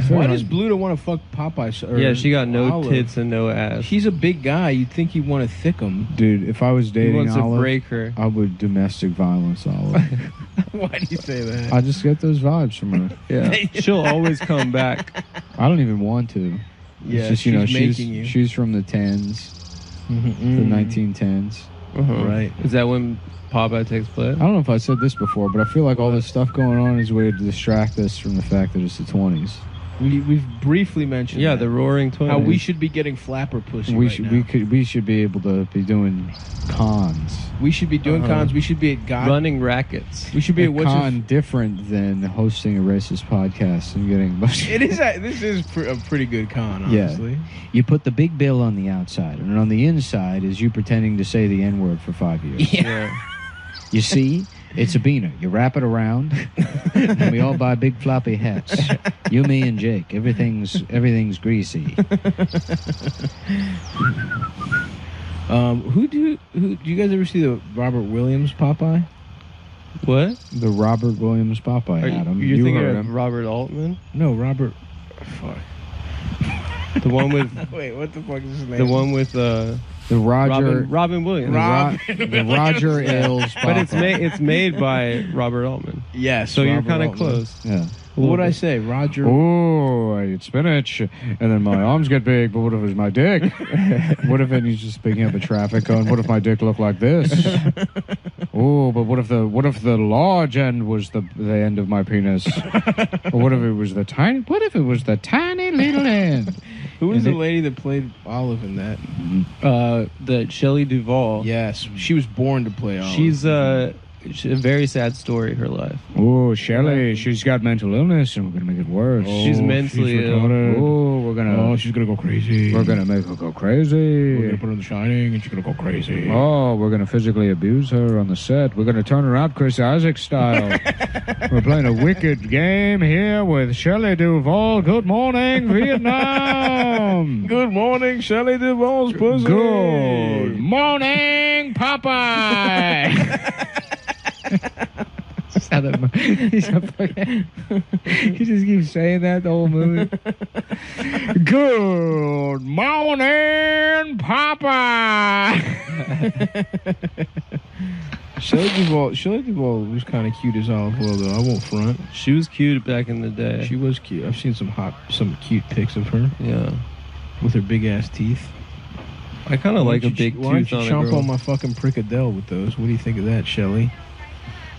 Why does Bluto want to fuck Popeye? Yeah, she got no tits and no ass. He's a big guy. You'd think he'd want to thick him. Dude, if I was dating He wants Olive, to break her. I would domestic violence Olive. Why do you say that? I just get those vibes from her. Yeah, she'll always come back. I don't even want to. Yeah, it's just, she's making you. She's from the 10s, the 1910s. Right. Is that when Popeye takes place? I don't know if I said this before, but I feel like all this stuff going on is a way to distract us from the fact that it's the 20s. We've briefly mentioned that. the Roaring '20s. How we should be getting flapper pussy We right should now. we should be able to be doing cons. We should be doing cons. We should be at running rackets. We should be A at what's con different than hosting a racist podcast and getting. This is a pretty good con, honestly. Yeah. You put the big bill on the outside, and on the inside is you pretending to say the N-word for 5 years. Yeah. You see, it's a beaner. You wrap it around, and we all buy big floppy hats. You, me, and Jake. Everything's greasy. Who do you guys ever see the Robert Williams Popeye? What? The Robert Williams Popeye, Adam. You're thinking heard of him. Robert Altman? No, Robert. Fuck. The one with Wait, what the fuck is his name? the one with The Roger. Robin Williams. The Roger Ailes Popeye. But it's made by Robert Altman. Yes. So you're Robert kind of Altman. close. Yeah. What'd I say, Roger? Oh, I eat spinach, and then my arms get big, but what if it's my dick? What if he's just picking up a traffic cone? What if my dick looked like this? Oh, but what if the large end was the end of my penis? Or what if it was the tiny little end? Who was the lady that played Olive in that? The Shelley Duvall. Yes, she was born to play Olive. She's a very sad story, her life. Oh, Shelley, she's got mental illness, and we're gonna make it worse. Oh, she's mentally ill. Oh, she's gonna go crazy. We're gonna make her go crazy. We're gonna put her in The Shining, and she's gonna go crazy. Oh, we're gonna physically abuse her on the set. We're gonna turn her out Chris Isaac style. We're playing a wicked game here with Shelley Duvall. Good morning, Vietnam. Good morning, Shelley Duvall's pussy. Good morning, Popeye. He just keeps saying that the whole movie. Good morning, Popeye. Shelley Duvall was kind of cute as Olive Oil, though. I won't front. She was cute back in the day. She was cute. I've seen some cute pics of her. Yeah, with her big ass teeth. I kind of like a big tooth on a girl. Why don't you chomp on my fucking Prickadell with those? What do you think of that, Shelley?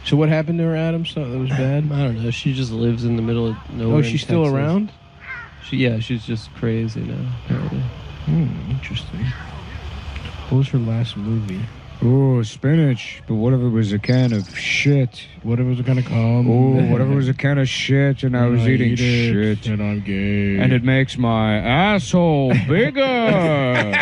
So what happened to her, Adam? Something that was bad? I don't know. She just lives in the middle of nowhere. Oh, she's still around? She's just crazy now, apparently. Interesting. What was her last movie? Oh, spinach. But what if it was a can of shit? What if it was a can of cum? Oh, what if it was a can of shit and I was eating shit? And I'm gay. And it makes my asshole bigger.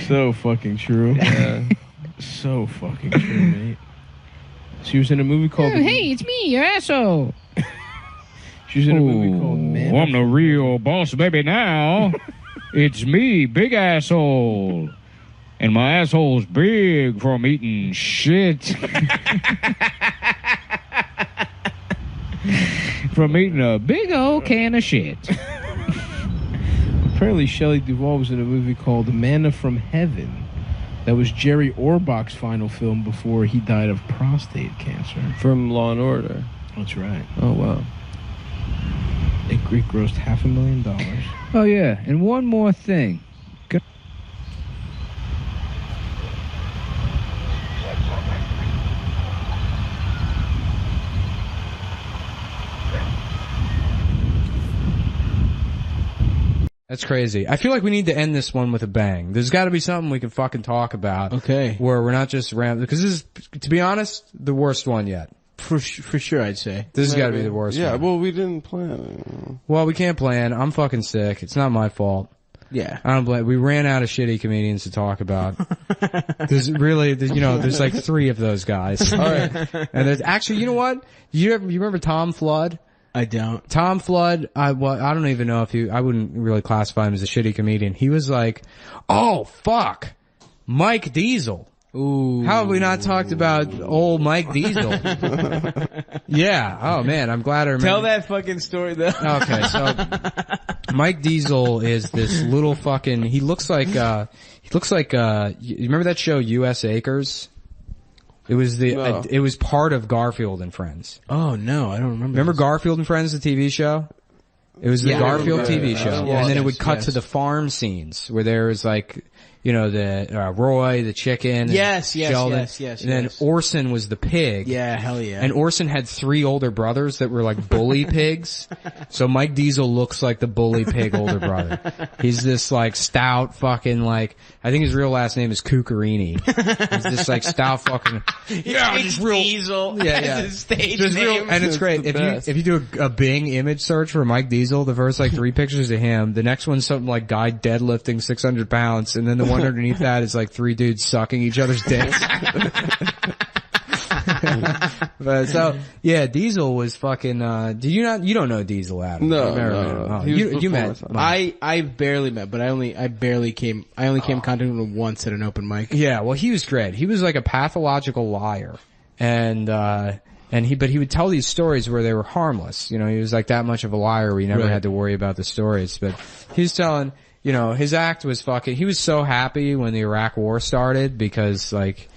So fucking true. Yeah. So fucking true, mate. She was in a movie called... Hey, it's me, your asshole. She was in a movie called Man. I'm the real boss baby now. It's me, big asshole. And my asshole's big from eating shit. From eating a big old can of shit. Apparently, Shelley Duvall was in a movie called Manna from Heaven. That was Jerry Orbach's final film before he died of prostate cancer. From Law and Order. That's right. Oh, wow. It grossed $500,000. Oh, yeah. And one more thing. That's crazy. I feel like we need to end this one with a bang. There's got to be something we can fucking talk about. Okay. Where we're not just because this is, to be honest, the worst one yet. For sure, I'd say. This has got to be the worst one. Yeah, well, we didn't plan it. Well, we can't plan. I'm fucking sick. It's not my fault. Yeah. I don't blame. We ran out of shitty comedians to talk about. There's like 3 of those guys. All right. And there's actually, you know what? You remember Tom Flood? I don't. Tom Flood, I don't even know I wouldn't really classify him as a shitty comedian. He was like, oh, fuck, Mike Diesel. Ooh. How have we not talked about old Mike Diesel? Yeah. Oh, man, I'm glad I remember. Tell that fucking story, though. Okay, so Mike Diesel is this little fucking, he looks like, you remember that show U.S. Acres? It was it was part of Garfield and Friends. Oh no, I don't remember. Remember Garfield and Friends, the TV show? It was the Garfield TV show, and then it would cut to the farm scenes where there was like, the Roy, the chicken, Sheldon, and then Orson was the pig. Yeah, hell yeah. And Orson had 3 older brothers that were like bully pigs. So Mike Diesel looks like the bully pig older brother. He's this like stout fucking like, I think his real last name is Cuccarini. He's this like stout fucking, just real Diesel. Yeah. His stage Just name. real, and it's great. If you do a Bing image search for Mike Diesel, the first like 3 pictures of him, the next one's something like guy deadlifting 600 pounds, and then the one underneath that is like 3 dudes sucking each other's dicks. But so, yeah, Diesel was fucking, you don't know Diesel, Adam? No. Oh, you met. I barely met, but I only came in contact with him once at an open mic. Yeah, well, he was great. He was like a pathological liar. But he would tell these stories where they were harmless. He was like that much of a liar where you never had to worry about the stories. But he was telling, his act was fucking, he was so happy when the Iraq war started because like,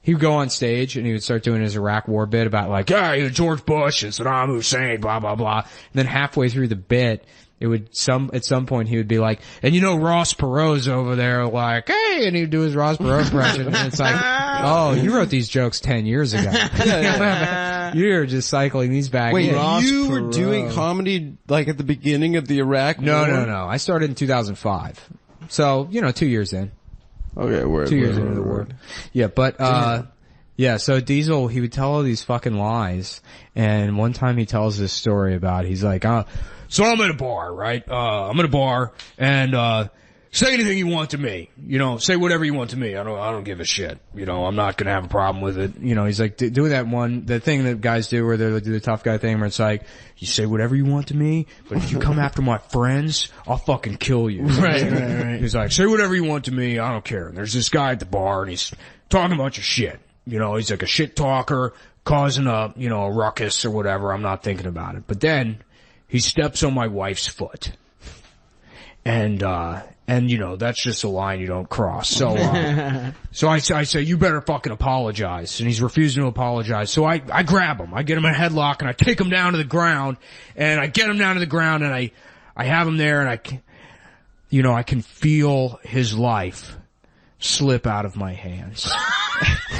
he would go on stage and he would start doing his Iraq War bit about like, yeah, George Bush and Saddam Hussein, blah, blah, blah. And then halfway through the bit, it would at some point he would be like, and Ross Perot's over there like, hey, and he'd do his Ross Perot impression. And it's like, oh, you wrote these jokes 10 years ago. You're just cycling these back. Wait, in. you were doing comedy like at the beginning of the Iraq War? No. I started in 2005. So, 2 years in. Okay, word. 2 years into the war. Yeah, but, so Diesel, he would tell all these fucking lies. And one time he tells this story about, he's like, so I'm at a bar, right? I'm at a bar and, say anything you want to me. Say whatever you want to me. I don't give a shit. I'm not gonna have a problem with it. He's like, do the thing that guys do where they do the tough guy thing where it's like, you say whatever you want to me, but if you come after my friends, I'll fucking kill you. Right. He's like, say whatever you want to me, I don't care. And there's this guy at the bar and he's talking a bunch of shit. He's like a shit talker, causing a ruckus or whatever. I'm not thinking about it. But then he steps on my wife's foot. And that's just a line you don't cross. So, so I say, you better fucking apologize. And he's refusing to apologize. So I grab him. I get him in a headlock and I take him down to the ground. And I get him down to the ground and I have him there and I can feel his life slip out of my hands.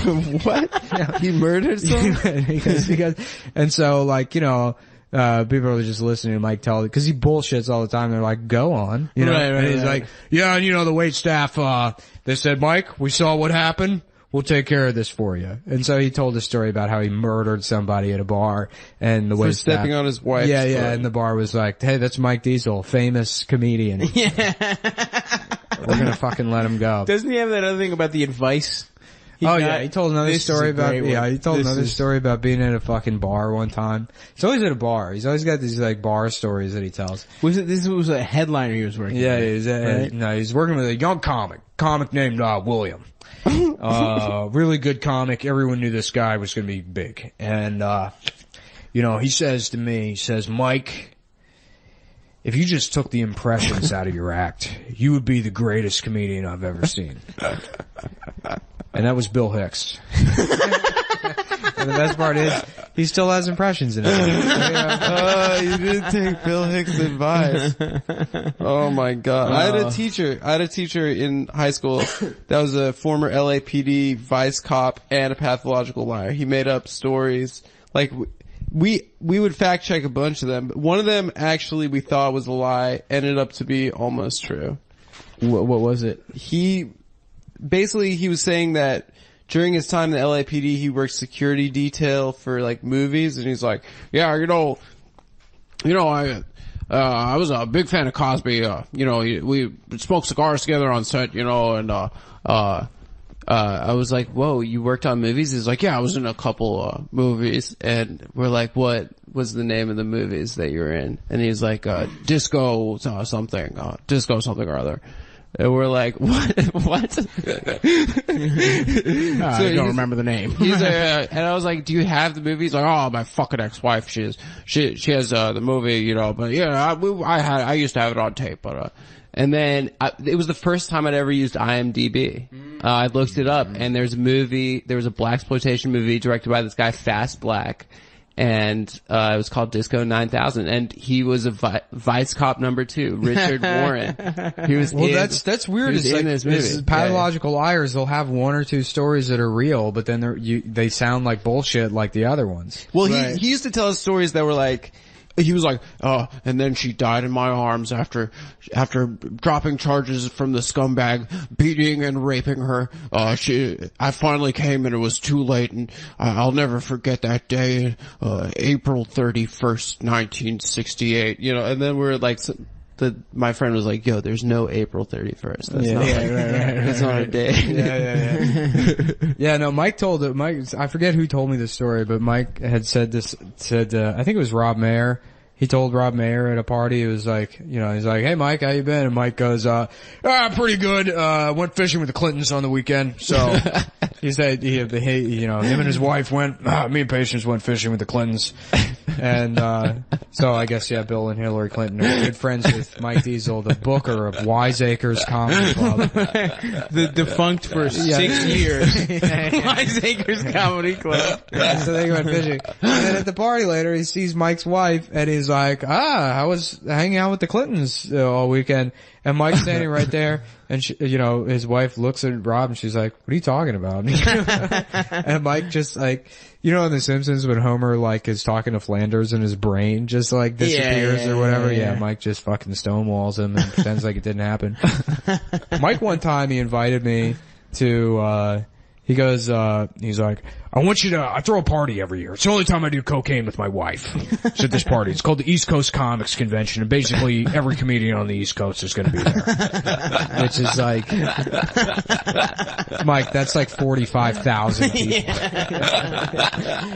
What? Yeah. He murdered someone? because, and so people are just listening to Mike tell it because he bullshits all the time. They're like, go on. And he's like, yeah, and the wait staff, they said, Mike, we saw what happened. We'll take care of this for you. And so he told a story about how he murdered somebody at a bar and the wait staff. Stepping on his wife's foot. Yeah. And the bar was like, hey, that's Mike Diesel, famous comedian. Yeah. We're gonna fucking let him go. Doesn't he have that other thing about the advice? He told another story about being at a fucking bar one time. He's always at a bar. He's always got these bar stories that he tells. This was a headliner he was working with? Yeah, he's working with a young comic named William. Really good comic. Everyone knew this guy was gonna be big. And he says to me, Mike, if you just took the impressions out of your act, you would be the greatest comedian I've ever seen. And that was Bill Hicks. And the best part is, he still has impressions in it. You didn't take Bill Hicks' advice. Oh my god. I had a teacher in high school that was a former LAPD vice cop and a pathological liar. He made up stories. Like, we would fact check a bunch of them, but one of them actually we thought was a lie, ended up to be almost true. What was it? He was saying that during his time in the LAPD, he worked security detail for movies, and he's like, yeah, I was a big fan of Cosby. We smoked cigars together on set, and I was like, whoa, you worked on movies? He's like, yeah, I was in a couple movies. And we're like, what was the name of the movies that you're in? And he's like, Disco something or other. And we're like, what? So I don't remember the name. He's like, and I was like, do you have the movie? He's like, oh, my fucking ex-wife, she has the movie, but yeah, I used to have it on tape, but and then it was the first time I'd ever used IMDb. I looked it up, and there was a blaxploitation movie directed by this guy, Fast Black, and it was called Disco 9000, and he was a Vice Cop number 2, Richard Warren. He was that's weird. It's like this movie. Pathological liars. They'll have one or two stories that are real, but then they sound like bullshit like the other ones. Well, he used to tell us stories that were like, he was like, and then she died in my arms after dropping charges from the scumbag beating and raping her. I finally came and it was too late, and I'll never forget that day, April 31st, 1968, and then we're like, my friend was like, yo, there's no April 31st. That's not a day. Yeah, no, Mike I forget who told me this story, but Mike had said, I think it was Rob Mayer. He told Rob Mayer at a party, it was like, he's like, hey Mike, how you been? And Mike goes, pretty good. Went fishing with the Clintons on the weekend. So he said him and his wife me and Patience went fishing with the Clintons. And, so I guess, yeah, Bill and Hillary Clinton are good friends with Mike Diesel, the booker of Wiseacres Comedy Club. The defunct for 6 years. Wiseacres Comedy Club. So they went fishing. And then at the party later, he sees Mike's wife, and he's like, I was hanging out with the Clintons all weekend. And Mike's standing right there, and she, you know, his wife looks at Rob and she's like, what are you talking about? And Mike just like, you know in The Simpsons when Homer like is talking to Flanders and his brain just like disappears or whatever? Yeah, Mike just fucking stonewalls him and pretends like it didn't happen. Mike one time he invited me to, he goes, he's like, I throw a party every year. It's the only time I do cocaine with my wife. It's at this party. It's called the East Coast Comics Convention, and basically every comedian on the East Coast is gonna be there. Which is like, Mike, that's like 45,000 people.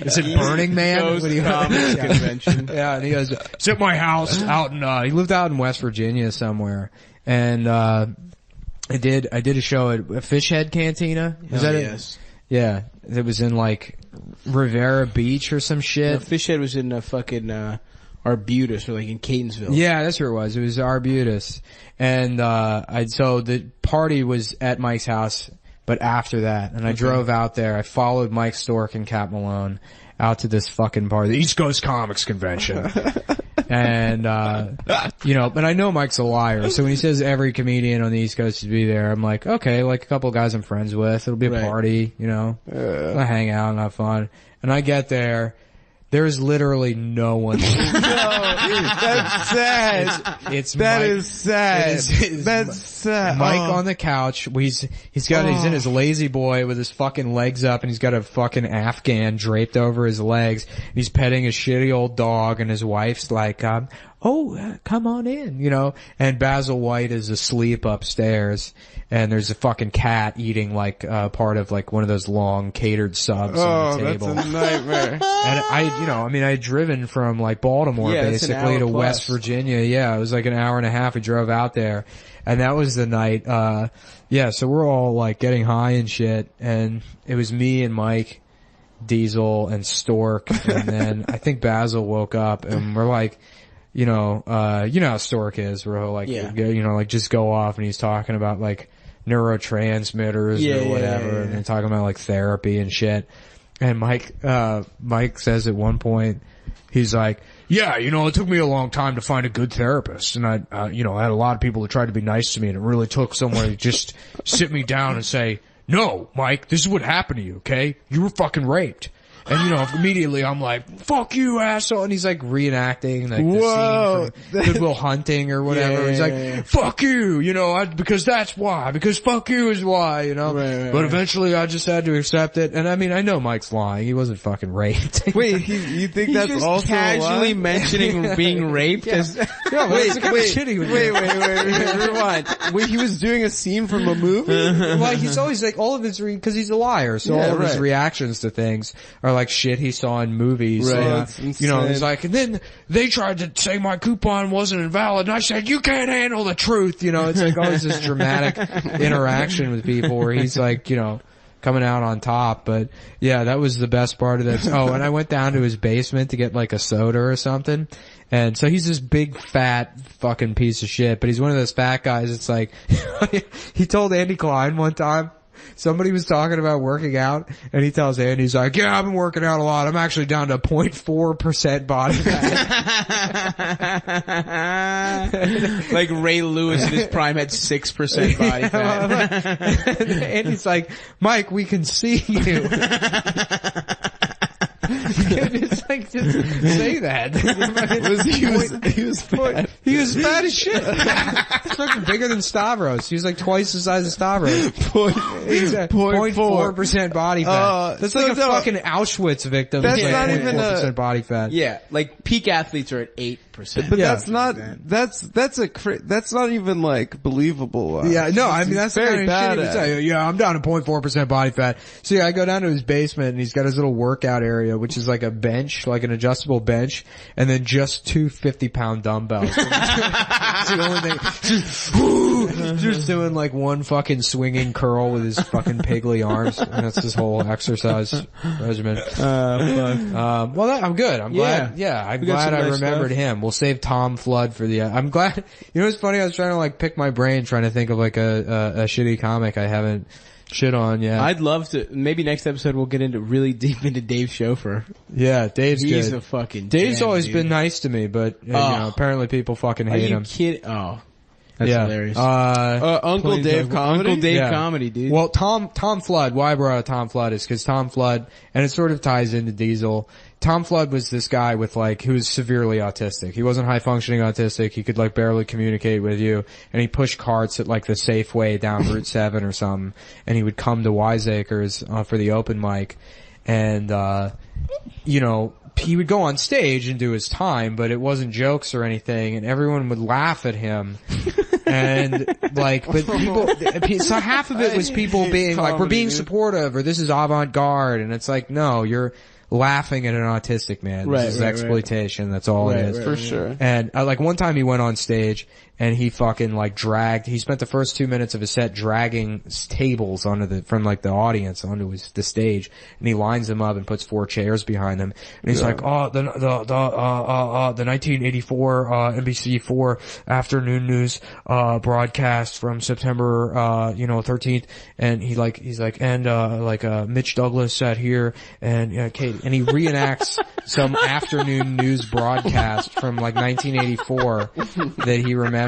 Is it Burning Man? East Coast Comics Convention. Yeah, and he goes, it's at my house out in, he lived out in West Virginia somewhere. And, I did a show at Fishhead Cantina. Is that it? Yes. Yeah. It was in like Rivera Beach or some shit. No, Fishhead was in fucking Arbutus or like in Catonsville. Yeah, that's where it was. It was Arbutus. And so the party was at Mike's house, but after that. And I drove out there. I followed Mike Stork and Cat Malone out to this fucking party, the East Coast Comics Convention. And, you know, but I know Mike's a liar. So when he says every comedian on the East Coast should be there, I'm like, okay, like a couple of guys I'm friends with. It'll be a party, you know. I hang out and have fun. And I get there. There's literally no one there. That's sad. That is sad. That's sad. Mike on the couch. He's in his lazy boy with his fucking legs up, and he's got a fucking Afghan draped over his legs. He's petting a shitty old dog, and his wife's like, come on in, you know. And Basil White is asleep upstairs, and there's a fucking cat eating like part of like one of those long catered subs on the table. That's a nightmare. And I had driven from like Baltimore basically to West Virginia. Yeah, it was like an hour and a half. We drove out there, and that was the night. So we're all like getting high and shit, and it was me and Mike, Diesel, and Stork, and then I think Basil woke up, and we're like, you know how Stork is, where he'll like, like just go off, and he's talking about like neurotransmitters or whatever, and they're talking about like therapy and shit. And Mike says at one point, he's like, yeah, you know, it took me a long time to find a good therapist, and I had a lot of people that tried to be nice to me, and it really took someone to just sit me down and say, no, Mike, this is what happened to you, okay? You were fucking raped. And, you know, immediately I'm like, fuck you, asshole. And he's like reenacting like the scene from Good Will Hunting or whatever. He's like, fuck you, you know, because that's why. Because fuck you is why, you know. But eventually I just had to accept it. And I mean, I know Mike's lying. He wasn't fucking raped. Wait, you think that's just also casually mentioning being raped? Wait, rewind. Wait, he was doing a scene from a movie? Well, he's always like, all of his, because he's a liar. So all of his reactions to things are like shit he saw in movies. You know, he's like, and then they tried to say my coupon wasn't invalid, and I said, you can't handle the truth. You know, it's like always this dramatic interaction with people where he's like, you know, coming out on top. But yeah, that was the best part of that. Oh, and I went down to his basement to get like a soda or something. And so he's this big fat fucking piece of shit, but he's one of those fat guys. It's like, he told Andy Klein one time, somebody was talking about working out, and he tells Andy, he's like, yeah, I've been working out a lot. I'm actually down to 0.4% body fat. Like Ray Lewis in his prime had 6% body fat. And Andy's like, Mike, we can see you. It's like, just say that. He was fat. He was fat as shit. He's fucking bigger than Stavros. He was like twice the size of Stavros. 0.4% body fat. That's like a fucking Auschwitz victim. That's like not even 0.4% body fat. Yeah, like peak athletes are at 8%. But that's not even like believable. Yeah, no, I mean that's very bad. Yeah, I'm down to 0.4% body fat. So yeah, I go down to his basement, and he's got his little workout area, which which is like a bench, like an adjustable bench, and then just 2 50-pound dumbbells. It's the only thing. Just doing like one fucking swinging curl with his fucking piggly arms, and that's his whole exercise regimen. Well, I'm good. I'm glad. Yeah, I'm glad I remembered him. We'll save Tom Flood for the. I'm glad. You know, it's funny. I was trying to like pick my brain, trying to think of like a shitty comic I haven't shit on yet. I'd love to. Maybe next episode we'll get into really deep into Dave Chauffeur. Yeah, Dave's good. He's a fucking. Dave's gem, always dude. been nice to me, but you know, apparently people fucking hate him. Are you kidding? Oh. That's hilarious. Uncle Dave comedy? Uncle Dave comedy, dude. Well, Tom Flood, why I brought up Tom Flood is because Tom Flood, and it sort of ties into Diesel. Tom Flood was this guy with like, who was severely autistic. He wasn't high functioning autistic. He could like barely communicate with you. And he pushed carts at like the Safeway down Route 7 or something. And he would come to Wiseacres, for the open mic. And, you know, he would go on stage and do his time, but it wasn't jokes or anything, and everyone would laugh at him. And like, but people, so half of it was people being like, we're being supportive, or this is avant-garde, and it's like, no, you're laughing at an autistic man. This is exploitation. That's all it is. For sure. And like one time he went on stage and he fucking like he spent the first 2 minutes of his set dragging tables from like the audience onto the stage, and he lines them up and puts 4 chairs behind them. And he's like, oh, the 1984, NBC4 afternoon news, broadcast from September, 13th. And he's like, Mitch Douglas sat here and, Kate, and he reenacts some afternoon news broadcast from like 1984 that he remembers,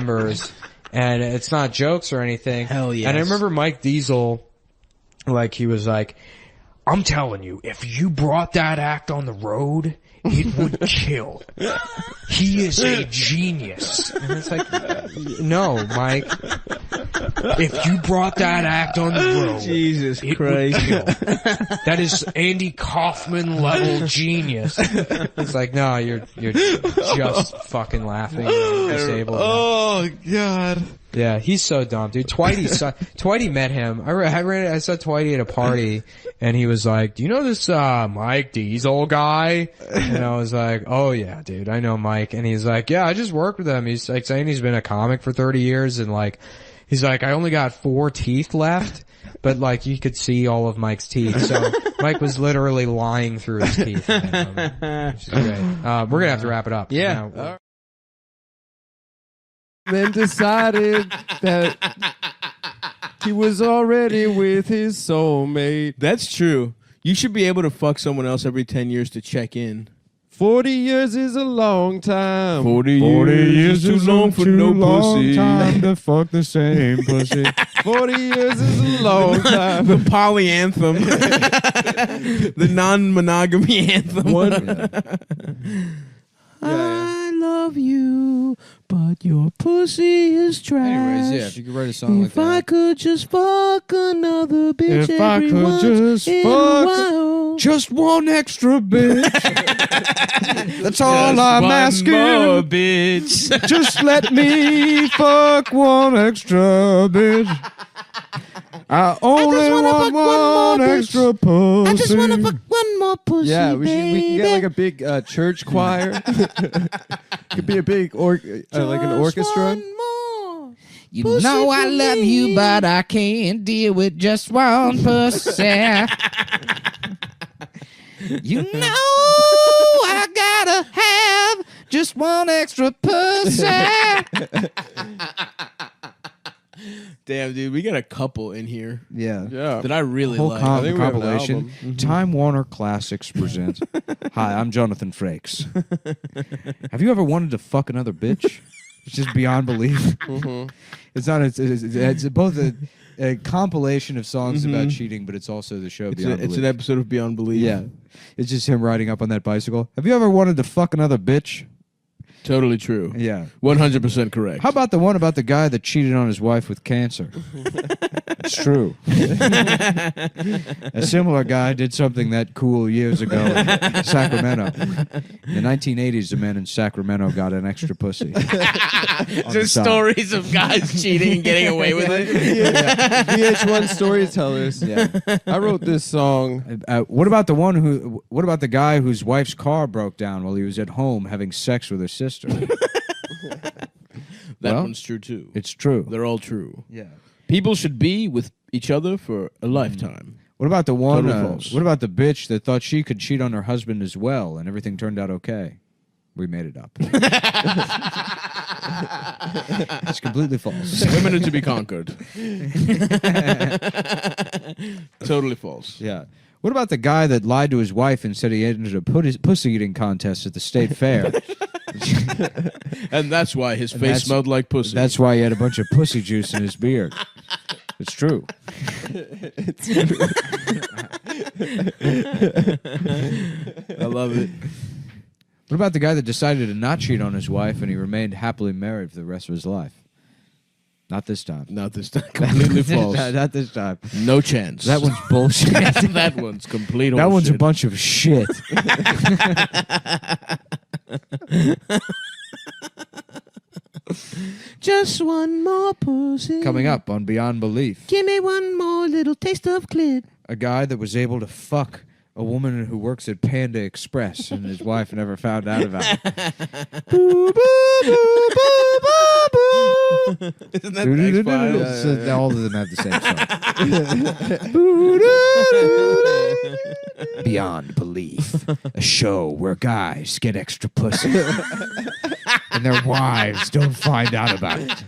and it's not jokes or anything. Hell yes. And I remember Mike Diesel, like he was like, I'm telling you, if you brought that act on the road, it would kill. He is a genius. And it's like, no, Mike. If you brought that act on the road, Jesus it Christ. would kill. That is Andy Kaufman level genius. It's like, no, you're just fucking laughing. You're disabled. Oh God. Yeah, he's so dumb, dude. Twitey met him. I saw Twitey at a party, and he was like, do you know this, Mike Diesel guy? And I was like, oh yeah, dude, I know Mike. And he's like, yeah, I just worked with him. He's like saying he's been a comic for 30 years, and like, he's like, I only got 4 teeth left, but like, you could see all of Mike's teeth. So Mike was literally lying through his teeth. Which is great. We're gonna have to wrap it up. Yeah. Then decided that he was already with his soulmate. That's true. You should be able to fuck someone else every 10 years to check in. 40 years is a long time. 40 years is too long for no pussy. Time to fuck the same pussy. 40 years is a long time. The polyanthem. The non-monogamy anthem. I love you, but your pussy is trash. Anyways, yeah, if you could write a song like that. If I could just fuck another bitch If I every could once just in a fuck while. just one extra bitch. That's all Just I'm one asking. more bitch. Just let me fuck one extra bitch. I only want one extra pussy. I just want to fuck one more pussy, Yeah, we can get like baby. a big church choir. Could be a big like an orchestra. You know I love you, but I can't deal with just one pussy. You know I gotta have just one extra pussy. Damn, dude, we got a couple in here. Yeah. That I really Whole like. com- I think we have an compilation. album. Mhm. Time Warner Classics presents. Hi, I'm Jonathan Frakes. Have you ever wanted to fuck another bitch? It's just beyond belief. Mhm. It's not. It's both a compilation of songs about cheating, but it's also the show Beyond Belief. It's an episode of Beyond Belief. Yeah, it's just him riding up on that bicycle. Have you ever wanted to fuck another bitch? Totally true. Yeah. 100% correct. How about the one about the guy that cheated on his wife with cancer? It's true. A similar guy did something that cool years ago in Sacramento. In the 1980s, a man in Sacramento got an extra pussy. Just stories of guys cheating and getting away with it. VH1 storytellers. Yeah. I wrote this song. What about the guy whose wife's car broke down while he was at home having sex with her sister? That one's true too. It's true. They're all true. Yeah. People should be with each other for a lifetime. What about the one? Totally false. What about the bitch that thought she could cheat on her husband as well, and everything turned out okay? We made it up. It's completely false. Women are to be conquered. Totally false. Yeah. What about the guy that lied to his wife and said he entered a pussy eating contest at the state fair? And that's why his face smelled like pussy. That's why he had a bunch of pussy juice in his beard. It's true. It's true. I love it. What about the guy that decided to not cheat on his wife and he remained happily married for the rest of his life? Not this time. Not this time. Completely false. Not this time. No chance. That one's bullshit. That one's complete That one's a bullshit. bunch of shit. Just one more pussy. Coming up on Beyond Belief. Give me one more little taste of clit. A guy that was able to fuck a woman who works at Panda Express and his wife never found out about it. Boo, boo, boo, boo, boo, boo. Isn't that the X-Files? So all of them have the same song. Beyond Belief, a show where guys get extra pussy and their wives don't find out about it.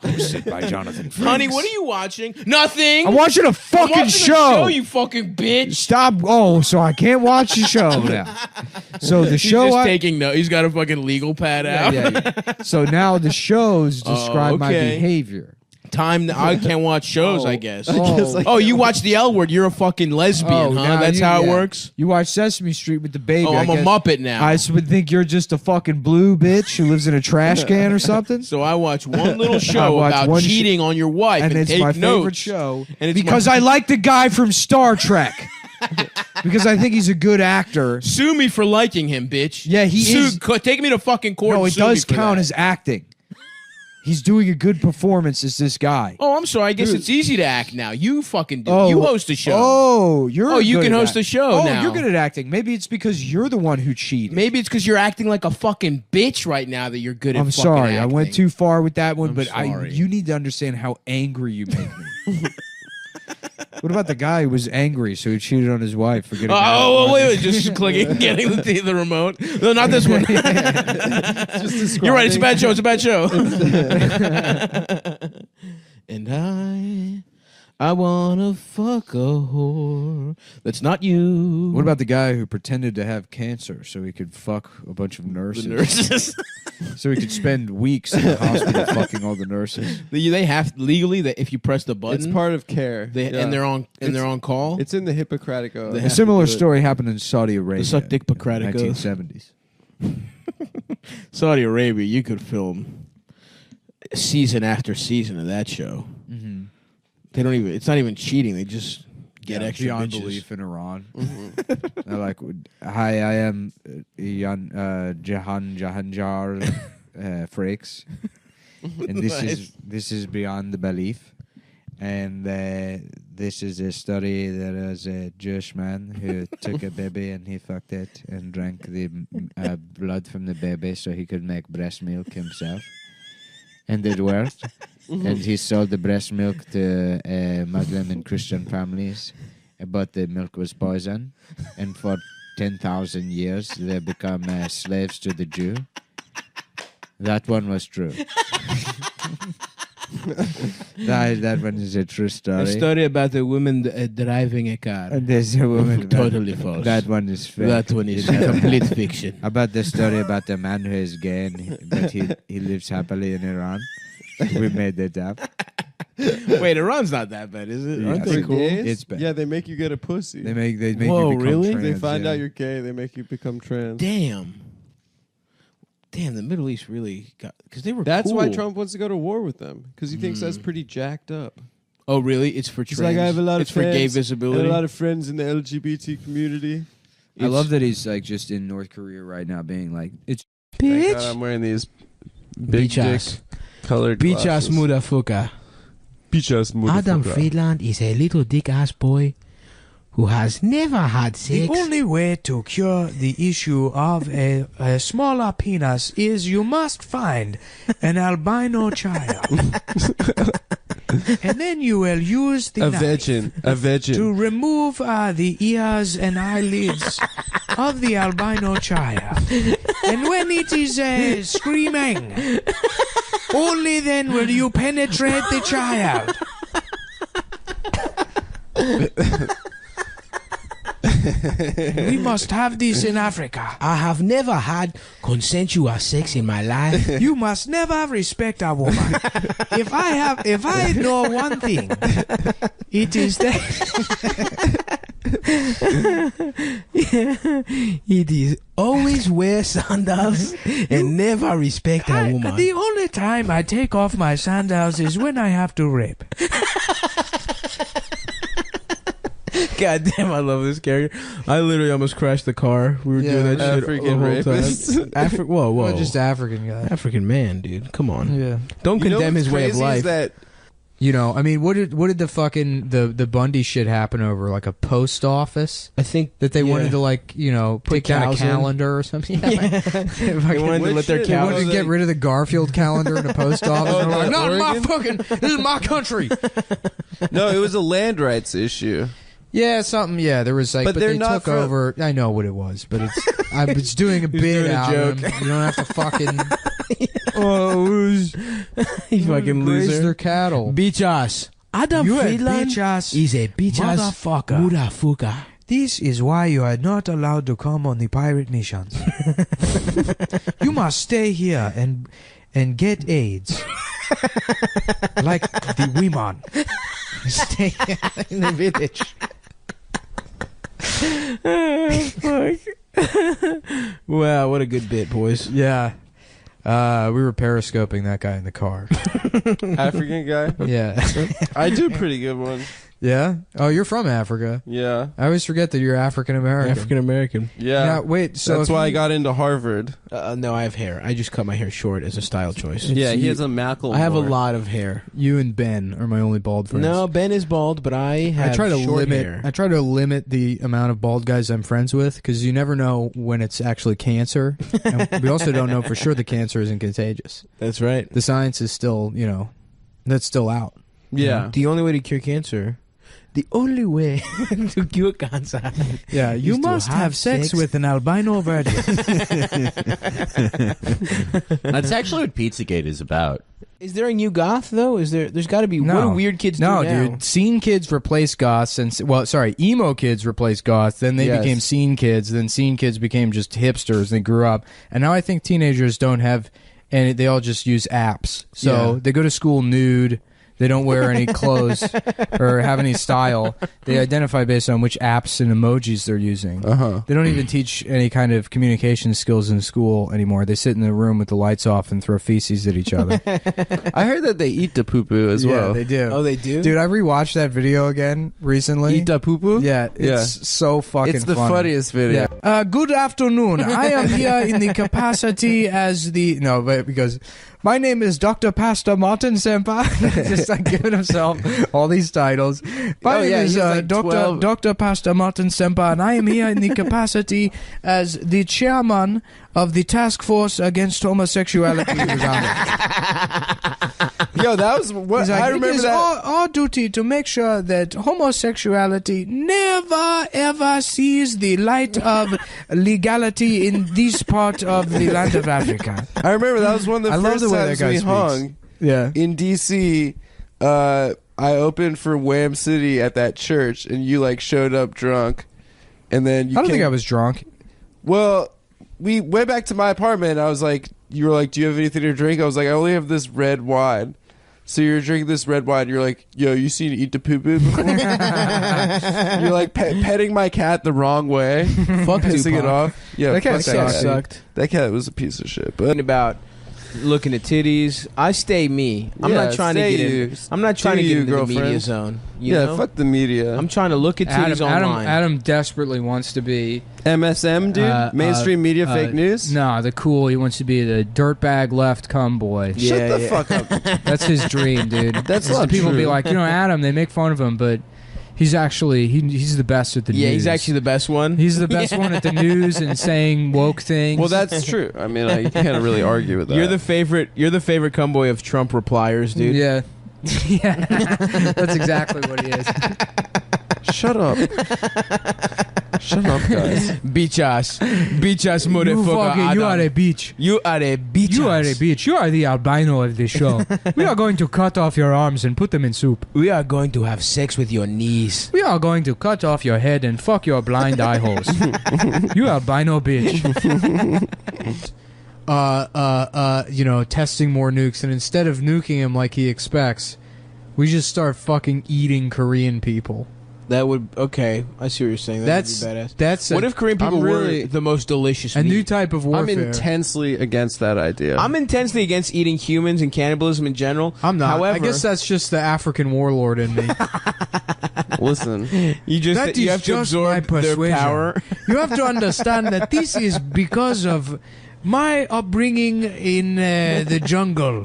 Hosted by Jonathan Frakes. Honey, what are you watching? Nothing. I'm watching a fucking I'm watching show. You fucking bitch. Stop. Oh, so I can't watch the show now. So the He's show. just taking notes. He's got a fucking legal pad out. Yeah. So now the shows describe my behavior. I can't watch shows, I guess. Oh. You watch the L Word. You're a fucking lesbian, huh? now That's how it works? You watch Sesame Street with the baby. Oh, I'm a Muppet now. I would think you're just a fucking blue bitch who lives in a trash can or something. So I watch one little show about cheating on your wife and it's take my notes. favorite show. And it's because I like the guy from Star Trek. Because I think he's a good actor. Sue me for liking him, bitch. Yeah, he is. Take me to fucking court. No, and it sue me does for count that. as acting. He's doing a good performance as this guy. Oh, I'm sorry. I guess it's easy to act now. You fucking do. Oh, you host a show. Oh, you're. Oh, you good can at host a show Oh, now. you're good at acting. Maybe it's because you're the one who cheated. Maybe it's because you're acting like a fucking bitch right now that you're good at I'm fucking sorry, acting. I went too far with that one, I'm but sorry. you need to understand how angry you make me. What about the guy who was angry, so he cheated on his wife for getting wait, just clicking, getting the remote. No, not this one. You're right, it's a bad show, it's a bad show. And I wanna fuck a whore. That's not you. What about the guy who pretended to have cancer so he could fuck a bunch of nurses? The nurses. So he could spend weeks in the hospital fucking all the nurses. They have legally that if you press the button, It's part of care. and they're on call. It's in the Hippocratic Oath. A similar story happened in Saudi Arabia. The suck dick Hippocratic in the Oath. 1970s. Saudi Arabia, you could film season after season of that show. Mm-hmm. They don't even. It's not even cheating. They just get extra beyond bitches. belief in Iran. They're like, hi, I am Jahanjar Frakes, and this is beyond the belief. And this is a story. There was a Jewish man who took a baby and he fucked it and drank the blood from the baby so he could make breast milk himself. And it worked. And he sold the breast milk to Muslim and Christian families. But the milk was poison. And for 10,000 years, they become slaves to the Jew. That one was true. That one is a true story. A story about a woman driving a car. And there's a woman. Totally false. That one is fake. That one is complete fiction. About the story about the man who is gay, but he lives happily in Iran. We made that up. Wait, Iran's not that bad, is it? Aren't they cool? It's bad. Yeah, they make you get a pussy. They make Whoa, you become really? trans. They find out you're gay. They make you become trans. Damn. Damn, the Middle East really got because they were. That's why cool. Trump wants to go to war with them because he thinks that's pretty jacked up. Oh, really? It's for He's trans. like, I have a lot it's of for friends, gay visibility. and a lot of friends in the LGBT community. I love that he's like just in North Korea right now, being like, "It's Thank God I'm wearing these big dick colored Bichas glasses. Mudafuka. Bichas Mudafuka. Adam Friedland is a little dick-ass boy who has never had sex. The only way to cure the issue of a smaller penis is you must find an albino child. And then you will use the knife to remove the ears and eyelids of the albino child. And when it is screaming, only then will you penetrate the child. We must have this in Africa. I have never had consensual sex in my life. You must never respect a woman. If I know one thing, it is that It is always wear sandals and never respect a woman. the only time I take off my sandals is when I have to rape. God damn, I love this character. I literally almost crashed the car. We were doing that shit African the whole rapist. time. Whoa. Well, just African guy. African man, dude. Come on. Yeah. Don't You know condemn what's his way of crazy is life. that You know, I mean, what did the fucking the Bundy shit happen over? Like a post office? I think that they yeah. wanted to, like, you know, Put take down a cows in. calendar or something. Yeah. They wanted to let their They wanted cows. to get rid of the Garfield calendar in the post office. Oh, And they're like, no, not my Oregon? fucking. This is my country. no, it was a land rights issue. Yeah, something. Yeah, there was like, But but they're they not took from- over. I know what it was, but it's. I was doing a bit doing a out of joke. him. You don't have to fucking. You fucking graze loser. their cattle. Bichas. Adam You a Friedland bitch-ass is a bitch-ass motherfucker. motherfucker. This is why you are not allowed to come on the pirate missions. You must stay here and get AIDS. Like the women. Stay in the village. Wow, what a good bit, boys. Yeah. We were periscoping that guy in the car. African guy? Yeah. I do a pretty good one. Yeah? Oh, you're from Africa. Yeah. I always forget that you're African American. African American. Yeah. Now, wait, so that's if why I you- got into Harvard. No, I have hair. I just cut my hair short as a style choice. Yeah, he has a Macklemore. I have a lot of hair. You and Ben are my only bald friends. No, Ben is bald, but I have I try to short limit. hair. I try to limit the amount of bald guys I'm friends with because you never know when it's actually cancer. And we also don't know for sure the cancer isn't contagious. That's right. The science is still, you know, that's still out. Yeah. The only way to cure cancer. The only way to cure cancer. Yeah, You is to must have sex with an albino virgin. That's actually what Pizzagate is about. Is there a new goth though? There's got to be. What do weird kids do now? Dude. Scene kids replaced goths, and emo kids replaced goths. Then they Yes. became scene kids. Then scene kids became just hipsters. They grew up, and now I think teenagers don't have, and they all just use apps. So Yeah. they go to school nude. They don't wear any clothes or have any style. They identify based on which apps and emojis they're using. Uh-huh. They don't even teach any kind of communication skills in school anymore. They sit in the room with the lights off and throw feces at each other. I heard that they eat the poo-poo as well. Yeah, they do. Oh, they do? Dude, I rewatched that video again recently. Eat the poo-poo? Yeah, it's so fucking It's the funny. funniest video. Yeah. Good afternoon. I am here in the capacity as the... No, but because... My name is Dr. Pastor Martin Semper. Just like giving himself all these titles. My name is like Dr. Pastor Martin Semper, and I am here in the capacity as the chairman of the task force against homosexuality. Yo, that was what He's like, I remember. it is that our duty to make sure that homosexuality never ever sees the light of legality in this part of the land of Africa. I remember that was one of the I love first the way times that guy we speaks. hung Yeah. in DC. I opened for Wham City at that church, and you like showed up drunk, and then you I don't think came- I was drunk. Well, we went back to my apartment. I was like, you were like, do you have anything to drink? I was like, I only have this red wine. So you're drinking this red wine. You're like, yo, you seen Eat the Poo Poo before? You're like petting my cat the wrong way. Fuck pissing it Tupac. off. Yeah, That cat fuck sucked. That cat was a piece of shit. But About looking at titties, I stay me. I'm Yeah, not trying to stay get you. in. I'm not trying to Stay get you, into the media girlfriend. zone. yeah, know? fuck the media. I'm trying to look at titties online. Adam desperately wants to be MSM, dude. Mainstream media, fake news. No, the cool. He wants to be the dirtbag left cum boy. Shut the fuck up. That's his dream, dude. That's Is the not people true. be like, Adam. They make fun of him, but he's actually he's the best at the news. Yeah, he's actually the best one. He's the best one at the news and saying woke things. Well, that's true. I mean, I can't really argue with that. You're the favorite cumboy of Trump repliers, dude. Yeah. Yeah. That's exactly what he is. Shut up. Shut up, guys. Beach ass, motherfucker. You are a beach. You are a beach. You are a beach. You are the albino of the show. We are going to cut off your arms and put them in soup. We are going to have sex with your knees. We are going to cut off your head and fuck your blind eye holes. You albino bitch. Testing more nukes, and instead of nuking him like he expects, we just start fucking eating Korean people. That would okay. I see what you're saying. That'd be badass. That's what if Korean people really- were the most delicious? a meat? new type of warfare. I'm intensely against that idea. I'm intensely against eating humans and cannibalism in general. I'm not. However, I guess that's just the African warlord in me. Listen, you That is have to just my absorb their persuasion. power. You have to understand that this is because of my upbringing in the jungle,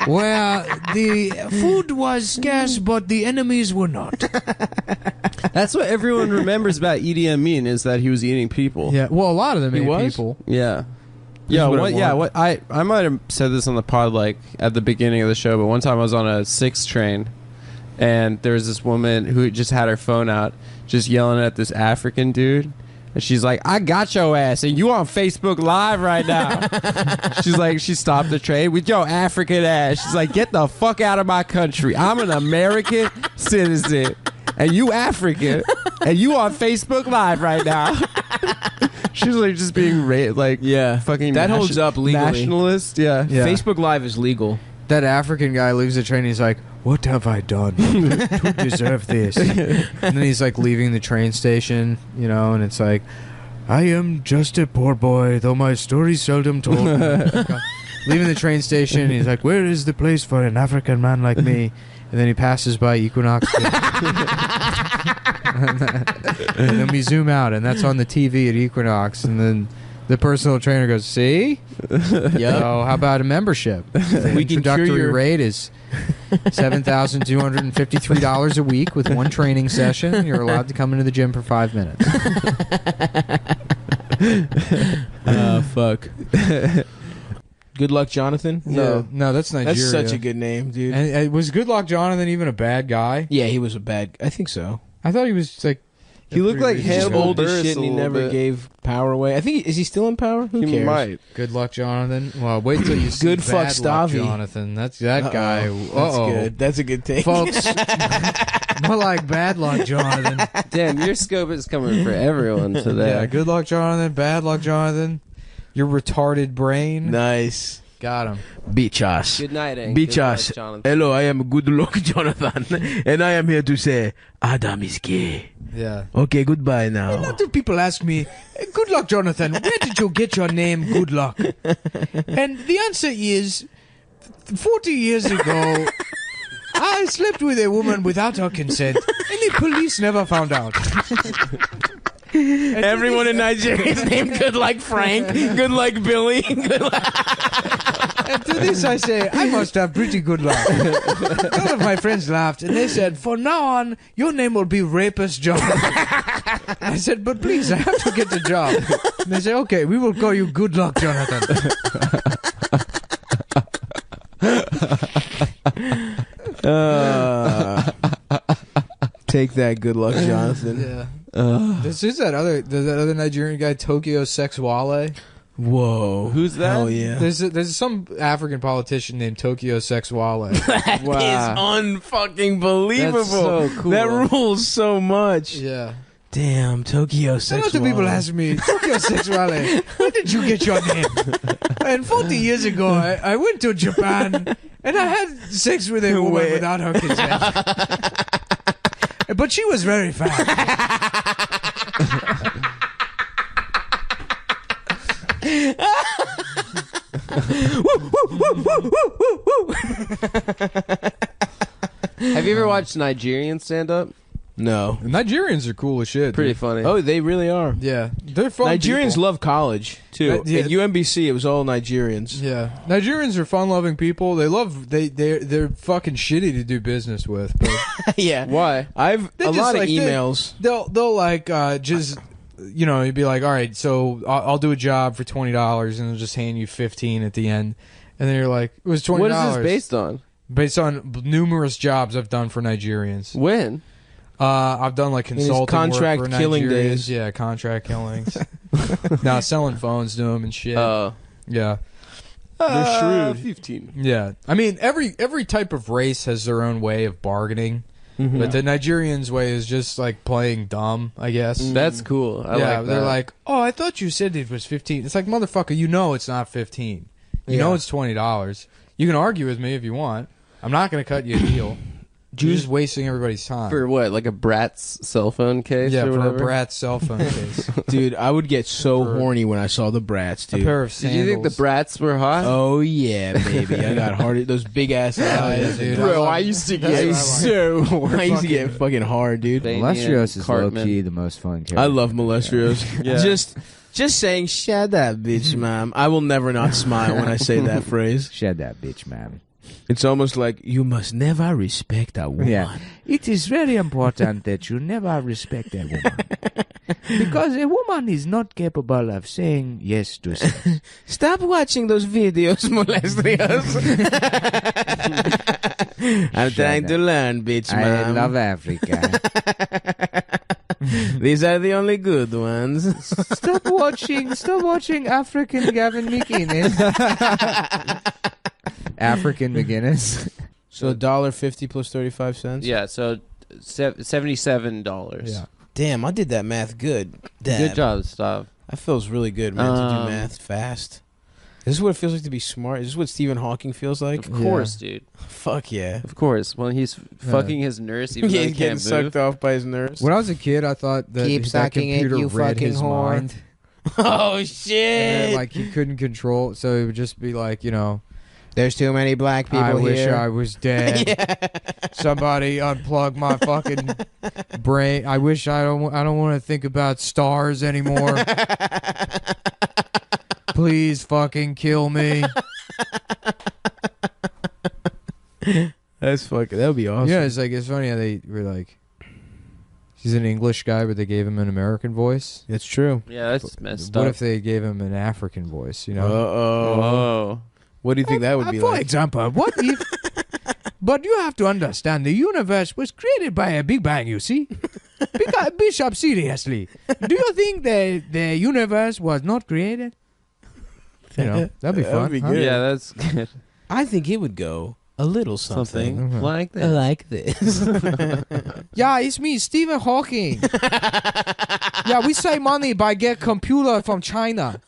where the food was scarce but the enemies were not. that's what everyone remembers about Idi Amin is that he was eating people. Yeah, well, a lot of them He ate was? people. Yeah. is Yeah, what I what? Yeah, want. what? I might have said this on the pod like at the beginning of the show, but one time I was on a 6 train, and there was this woman who just had her phone out, just yelling at this African dude. And she's like, I got your ass, and you on Facebook Live right now. She's like, she stopped the train with your African ass. She's like, get the fuck out of my country. I'm an American citizen, and you African, and you on Facebook Live right now. She's like just being fucking that holds up legally. Nationalist, yeah. Facebook Live is legal. That African guy leaves the train. He's like, "What have I done to deserve this?" And then he's like leaving the train station, and it's like, "I am just a poor boy, though my story's seldom told." Leaving the train station, he's like, "Where is the place for an African man like me?" And then he passes by Equinox. And then we zoom out, and that's on the TV at Equinox, and then the personal trainer goes, "See? Yeah. So how about a membership? The We can cure introductory your- rate is $7,253 a week with one training session. You're allowed to come into the gym for 5 minutes." Fuck. Good luck, Jonathan. No, that's Nigeria. That's such a good name, dude. And was Good Luck Jonathan even a bad guy? Yeah, he was a bad. I think so. I thought he was like. He looked like He's just Hannibal old as Buress shit, and he a little never bit. gave power away. I think is he still in power? Who He cares? might. Good Luck Jonathan. Well, wait till you see Good fuck Bad Luck Stavi. Jonathan. That's that guy. That's good. That's a good take. Folks. More like Bad Luck Jonathan. Damn, your scope is coming for everyone today. Yeah, Good Luck Jonathan. Bad Luck Jonathan. Your retarded brain. Nice. Got him. Beach ass. Good night, Hank. Beach Good luck, ass. Jonathan. Hello, I am Good Luck Jonathan, and I am here to say Adam is gay. Yeah. Okay, goodbye A now. lot of people ask me, "Good Luck Jonathan, where did you get your name Good Luck?" And the answer is, 40 years ago, I slept with a woman without her consent, and the police never found out. Everyone in Nigeria is named Good Like Frank, Good Like Billy, Good Like. And to this I say, I must have pretty good luck. None of my friends laughed, and they said, "For now on, your name will be Rapist Jonathan." I said, "But please, I have to get the job." And they said, "Okay, we will call you Good Luck Jonathan." Take that, Good Luck Jonathan. Yeah. This is that other Nigerian guy, Tokyo Sexwale. Whoa. Who's that? Hell yeah. There's some African politician named Tokyo Sexwale. That is unfucking believable. That's so cool. That rules so much. Yeah. Damn, Tokyo A lot Sexwale. of people ask me, "Tokyo Sexwale, where did you get your name?" And 40 years ago, I went to Japan, And I had sex with a woman without her consent. But she was very fat. Have you ever watched Nigerian stand-up? No. Nigerians are cool as shit. Pretty dude. funny. Oh, they really are. Yeah, they're fun. Nigerians people. love college too. Yeah. At UMBC, it was all Nigerians. Yeah, Nigerians are fun-loving people. They're fucking shitty to do business with. But Yeah. Why? I've They're a just lot of like- emails. they'll like just you'd be like, all right, so I'll do a job for $20, and they'll just hand you 15 at the end, and then you're like, it was $20. What is this based on? Based on numerous jobs I've done for Nigerians. When? I've done like consulting contract work for killing Nigerians. days. Yeah, contract killings. Now selling phones to them and shit. Oh. Yeah. They're shrewd. 15. Yeah. I mean, every type of race has their own way of bargaining. Mm-hmm. But the Nigerians' way is just like playing dumb, I guess. That's cool. I yeah, like they're that. like, oh, I thought you said it was 15. It's like, motherfucker, you know it's not 15. You know it's $20. You can argue with me if you want. I'm not going to cut you a deal. You're just wasting everybody's time. For what? Like a Brat's cell phone case? Yeah, or for whatever? a Brat's cell phone case. Dude, I would get so For- horny when I saw the Brats, A dude. pair of Did sandals. you think the Bratz were hot? Oh yeah, baby. I got hard. Those big ass eyes, dude. Bro, I used to That's get what so I used to get fucking hard, dude. Molestrios is Cartman. low-key the most fun character. I love Molestrios. Yeah. Just saying, shut up, bitch, mom. I will never not smile when I say that phrase. Shut that bitch, man. It's almost like you must never respect a woman. Yeah. It is very important that you never respect a woman. Because a woman is not capable of saying yes to sex. Stop watching those videos, Molestrios. I'm trying to learn, bitch, I mom. love Africa. These are the only good ones. Stop watching African Gavin McInnes. African McGinnis. So $1.50 plus 35 cents. Yeah, so $77. Yeah. Damn, I did that math good. Damn. Good job, Stav. That feels really good, man. To do math fast. Is this what it feels like to be smart? Is this what Stephen Hawking feels like? Of course, dude. Fuck yeah. Of course. When he's fucking his nurse, even though he He's getting can't move. sucked off by his nurse. When I was a kid, I thought that Keep that sucking it, computer you read fucking his whore. mind. Oh shit! And, like he couldn't control, so it would just be like, There's too many black people I here. wish I was dead. Somebody unplug my fucking brain. I wish I don't want to think about stars anymore. Please fucking kill me. That's fucking. That would be awesome. Yeah, it's funny how they were like, he's an English guy, but they gave him an American voice. That's true. Yeah, that's messed What up. if they gave him an African voice? Oh. What do you think that would be For like? example, what if? But you have to understand, the universe was created by a Big Bang. You see, Bishop, seriously, do you think the universe was not created? That'd be fun. That'd be huh? good. Yeah, that's good. I think it would go a little something, like that. like this. Yeah, it's me, Stephen Hawking. Yeah, we save money by get computer from China.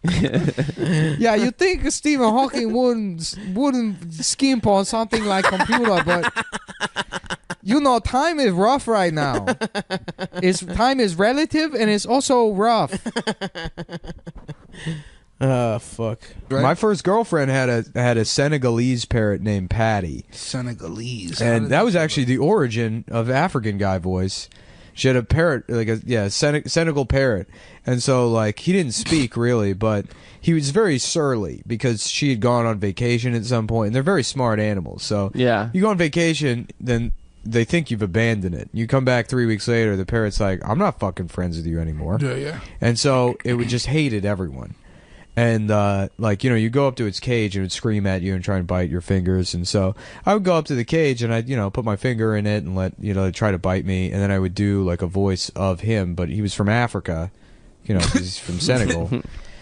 Yeah, you think Stephen Hawking wouldn't skimp on something like computer, but time is rough right now. Time is relative and it's also rough. Fuck. My first girlfriend had a Senegalese parrot named Patty. Senegalese. And that was actually the origin of African guy voice. She had a parrot, Senegal parrot. And so, like, he didn't speak really, but he was very surly because she had gone on vacation at some point. And they're very smart animals. So, Yeah. you go on vacation, then they think you've abandoned it. You come back 3 weeks later, the parrot's like, I'm not fucking friends with you anymore. Yeah. And so, it would just hated everyone. And, you go up to its cage and it would scream at you and try and bite your fingers. And so I would go up to the cage and I'd, put my finger in it and it'd try to bite me. And then I would do like a voice of him, but he was from Africa, 'cause he's from Senegal.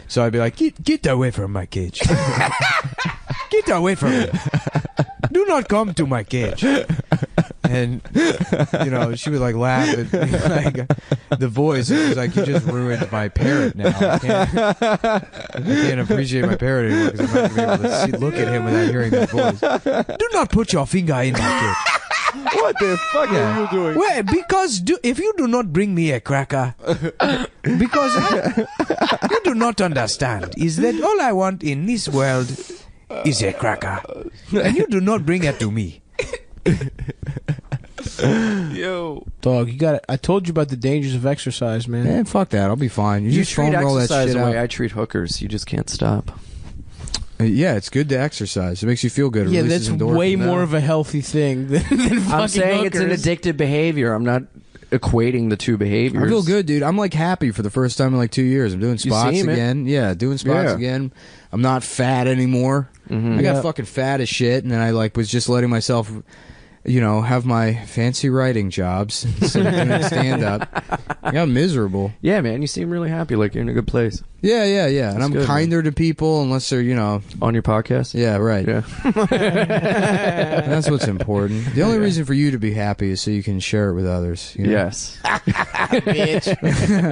So I'd be like, get away from my cage. Get away from me. Do not come to my cage. And she would like laugh at like the voice. It was like, you just ruined my parrot now. I can't appreciate my parrot anymore because I'm not going to be able to look at him without hearing that voice. Do not put your finger in my cake. What the fuck are you doing? Well, because if you do not bring me a cracker, because you do not understand, is that all I want in this world is a cracker, and you do not bring it to me. Yo, dog, you got it. I told you about the dangers of exercise, man. Man, fuck that. I'll be fine. You just treat foam roll that exercise shit the way out. I treat hookers. You just can't stop. Yeah, it's good to exercise. It makes you feel good. It Yeah, releases that's endorphins. way more of a healthy thing than fucking I'm saying it's an hookers. addictive behavior. I'm not equating the two behaviors. I feel good, dude. I'm like happy for the first time in like 2 years. I'm doing spots seem it. again. Yeah, doing spots Yeah. again. I'm not fat anymore. I got fucking fat as shit, and then I like was just letting myself, have my fancy writing jobs, stand up. I got miserable. Yeah, man, you seem really happy, like you're in a good place. Yeah. And That's I'm good, kinder to people unless they're, on your podcast. Yeah, right. Yeah. That's what's important. The only reason for you to be happy is so you can share it with others. Yes. Bitch.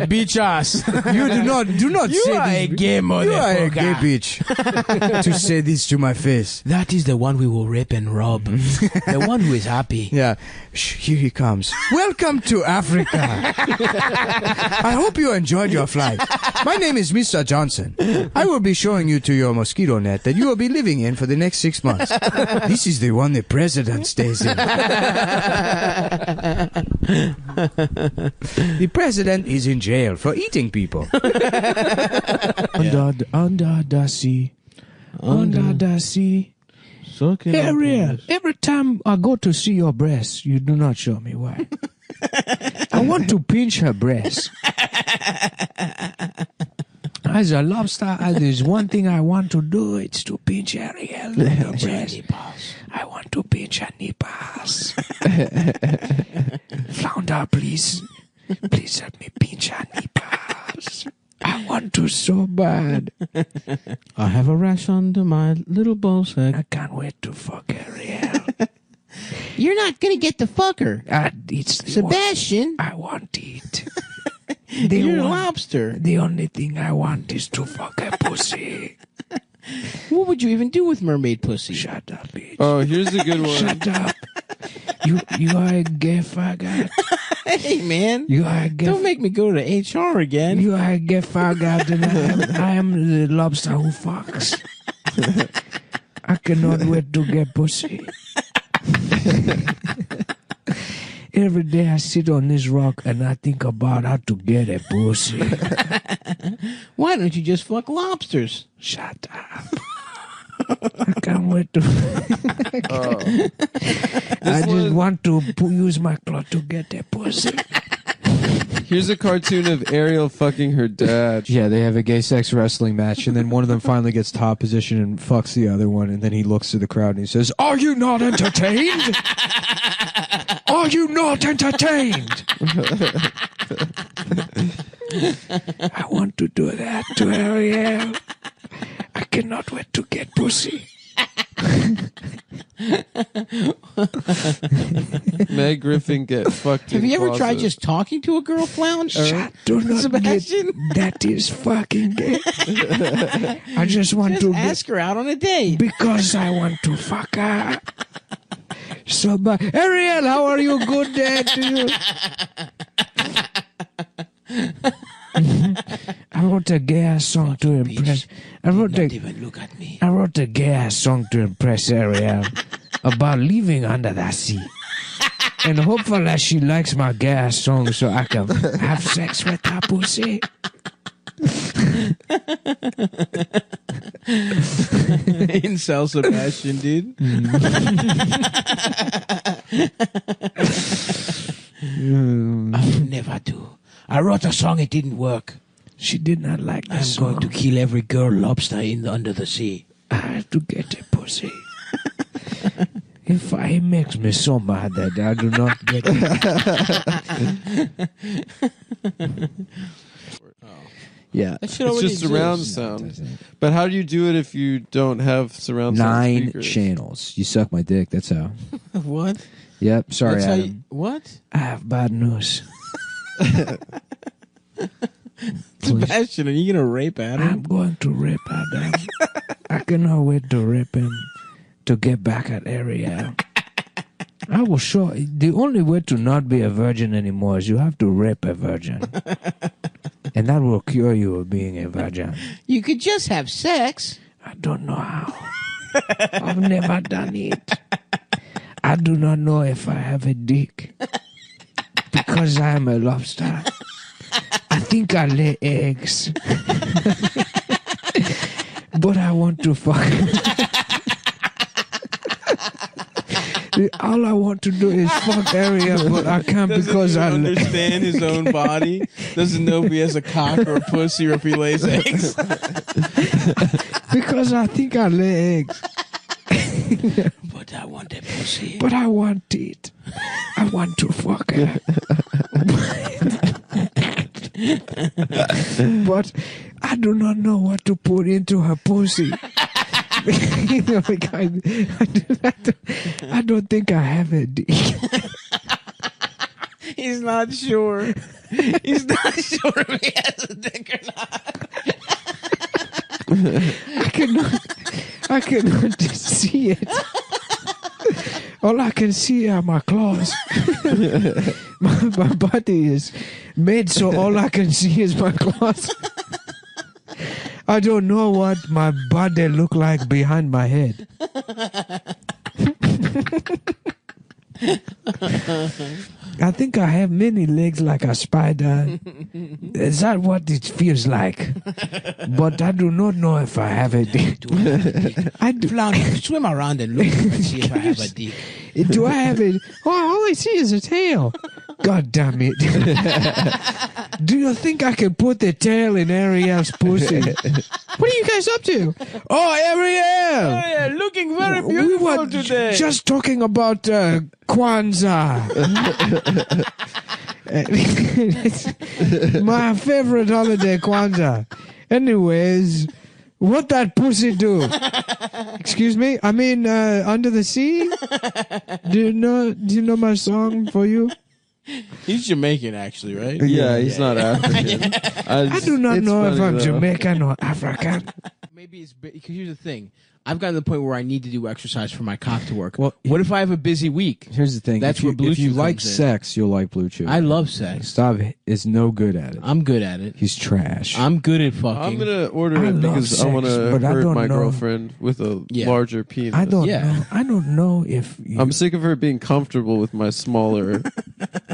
Bitch us. You do not You say are this. a gay You are a gay motherfucker. bitch to say this to my face. That is the one we will rape and rob. The one who is happy. Yeah. Shh, here he comes. Welcome to Africa. I hope you enjoyed your flight. My name is Mr. Johnson. I will be showing you to your mosquito net that you will be living in for the next 6 months. This is the one the president stays in. The president is in jail for eating people. Under the sea. Under the sea. Ariel, every time I go to see your breasts, you do not show me why. I want to pinch her breasts. As a lobster, there's one thing I want to do. It's to pinch Ariel. I want to pinch her nipples. Flounder, please. Please help me pinch her nipples. I want to so bad. I have a rash under my little ball sack. I can't wait to fuck Ariel. You're not gonna get to fuck her. It's Sebastian. I want it. You're a lobster. The only thing I want is to fuck a pussy. What would you even do with mermaid pussy? Shut up, bitch. Oh, here's a good one. Shut up. You are a gay faggot. Hey, man. You are a gay. Don't make me go to HR again. You are a gay faggot, and I am the lobster who fucks. I cannot wait to get pussy. Every day I sit on this rock and I think about how to get a pussy. Why don't you just fuck lobsters? Shut up. I can't wait to. I just want to use my claw to get a pussy. Here's a cartoon of Ariel fucking her dad. Yeah, they have a gay sex wrestling match, and then one of them finally gets top position and fucks the other one, and then he looks to the crowd and he says, "Are you not entertained? Are you not entertained?" I want to do that to Ariel. I cannot wait to get pussy. Meg Griffin get fucked. Have in you ever tried closet. just talking to a girl, Flounder? Do not Sebastian? That is fucking gay. I just want to ask her out on a date. Because I want to fuck her. So, Ariel, how are you? Good day to you. I wrote a gay ass song to impress. I wrote a gay ass song to impress Ariel about living under the sea. And hopefully she likes my gay ass song so I can have sex with her pussy. Incel Sebastian, dude. I will never do. I wrote a song, it didn't work. She did not like that I'm song. going to kill every girl lobster under the sea. I have to get a pussy. If he makes me so mad that I do not get it. Yeah. That shit It's already just surround exists. sound. But how do you do it if you don't have surround sound 9 speakers? channels. You suck my dick. That's how. What? Yep. Sorry, That's how Adam. you, what? I have bad news. Sebastian, are you gonna rape Adam? I'm going to rape Adam. I cannot wait to rape him to get back at Ariel. I will show. The only way to not be a virgin anymore is you have to rape a virgin, and that will cure you of being a virgin. You could just have sex. I don't know how. I've never done it. I do not know if I have a dick because I am a lobster. I think I lay eggs, but I want to fuck. All I want to do is fuck Ariel, but I can't because I understand his own body. Doesn't know if he has a cock or a pussy or if he lays eggs. Because I think I lay eggs. But I want a pussy. But I want it. I want to fuck her. But I do not know what to put into her pussy. I don't think I have a dick. He's not sure. He's not sure if he has a dick or not. I cannot see it. All I can see are my claws. my body is made so all I can see is my claws. I don't know what my body look like behind my head. I think I have many legs like a spider. Is that what it feels like? But I do not know if I have a dick. I do. Flounder, swim around and look and see if I have a dick. Do I have a... Oh, all I see is a tail. God damn it. Do you think I can put the tail in Ariel's pussy? What are you guys up to? Oh, Ariel! Oh, yeah, looking very beautiful we were today. Just talking about Kwanzaa. My favorite holiday, Kwanzaa. Anyways, what that pussy do? Excuse me? I mean, Under the Sea? Do you know my song for you? He's Jamaican, actually, right? Yeah, he's not African. I do not know if I'm Jamaican or African. Maybe it's because here's the thing. I've gotten to the point where I need to do exercise for my cock to work. Well, what if I have a busy week? Here's the thing. That's if you, where Blue if you Chew like comes in. sex, you'll like Blue Chew. I love sex. Stav is no good at it. I'm good at it. He's trash. I'm good at fucking. I'm gonna order it because I want to hurt my girlfriend with a larger penis. I don't know. I don't know if I'm sick of her being comfortable with my smaller,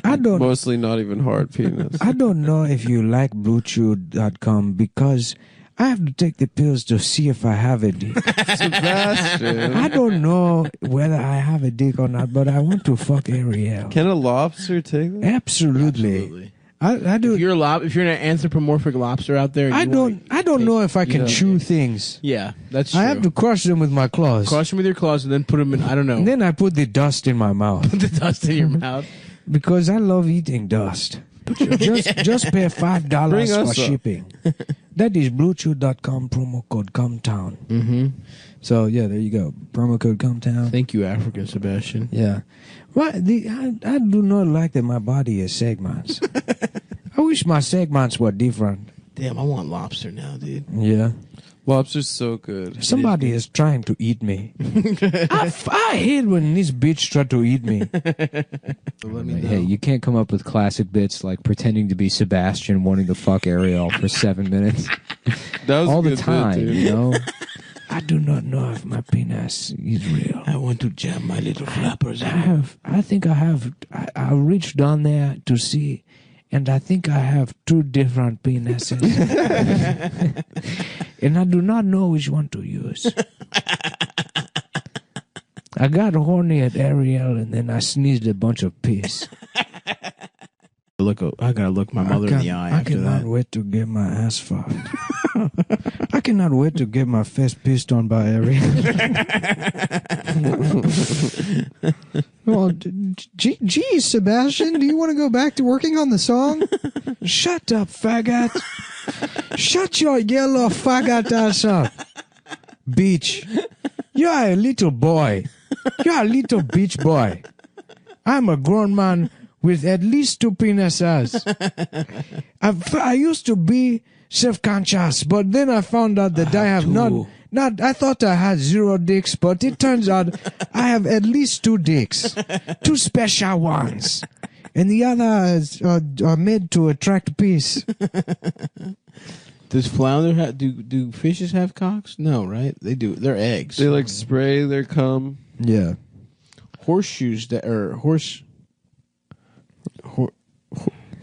mostly not even hard penis. I don't know if you like BlueChew.com because I have to take the pills to see if I have a dick. Sebastian. I don't know whether I have a dick or not, but I want to fuck Ariel. Can a lobster take that? Absolutely. I do. If you're an anthropomorphic lobster out there, I don't know if I can chew things. Yeah, that's true. I have to crush them with my claws. Crush them with your claws and then put them in. I don't know. And then I put the dust in my mouth. Put the dust in your mouth because I love eating dust. Just pay $5 for shipping. That is BlueChew.com, promo code CumTown. Mm-hmm. So yeah, there you go. Promo code CumTown. Thank you, African Sebastian. Yeah. Well, I do not like that my body is segments. I wish my segments were different. Damn, I want lobster now, dude. Yeah. Lobster's so good. Somebody is trying to eat me. I hate when this bitch try to eat me. Hey, you can't come up with classic bits like pretending to be Sebastian wanting to fuck Ariel for 7 minutes. That was all a the good time, bit, you know? I do not know if my penis is real. I want to jam my little flappers. I think I have. I reached down there to see, and I think I have 2 different penises. And I do not know which one to use. I got horny at Ariel, and then I sneezed a bunch of piss. I gotta look my mother in the eye. I cannot wait to get my ass fucked. I cannot wait to get my face pissed on by Ariel. Well, geez, Sebastian, do you want to go back to working on the song? Shut up, faggot. Shut your yellow faggot ass up. Beach. You're a little boy. You're a little beach boy. I'm a grown man with at least 2 penises. I used to be self-conscious, but then I found out that I have not. I thought I had 0 dicks, but it turns out I have at least 2 dicks, 2 special ones, and the others are made to attract peace. Does flounder do fishes have cocks? No, right? They do. They're eggs. They like spray their cum. Yeah. Horseshoes that are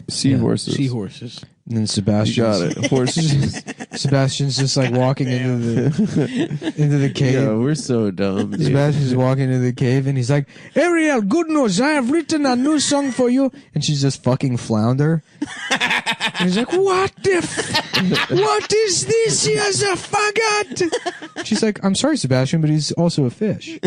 seahorses. Seahorses. And then Sebastian got it. Horses. Sebastian's just like walking into the cave. Yeah, we're so dumb. Dude. Sebastian's walking into the cave and he's like, Ariel, good news, I have written a new song for you. And she's just fucking flounder. And he's like, what is this? He has a faggot. She's like, I'm sorry, Sebastian, but he's also a fish.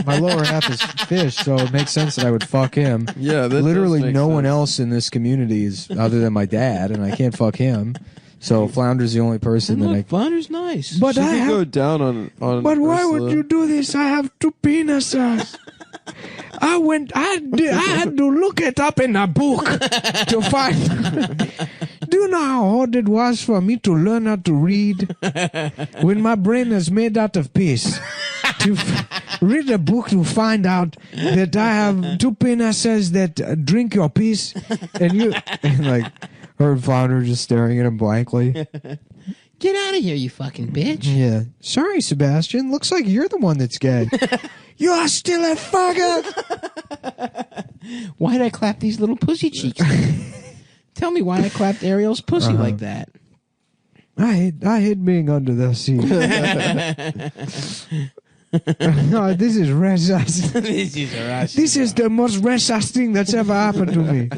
My lower half is fish, so it makes sense that I would fuck him. Yeah, that literally no one else in this community is other than my dad, and I can't fuck him. So Flounder's the only person that I. Flounder's nice. But she I have, go down on. But why Ursula. would you do this? I have 2 penises. I had to look it up in a book to find. Do you know how hard it was for me to learn how to read when my brain is made out of piss? To read a book to find out that I have 2 penises that drink your piss, and like her and Flounder just staring at him blankly. Get out of here, you fucking bitch. Yeah. Sorry, Sebastian. Looks like you're the one that's gay. You're still a faggot. Why'd I clap these little pussy cheeks? Tell me why I clapped Ariel's pussy like that. I hate being under the sea. No, this is racist. This is the most racist thing that's ever happened to me.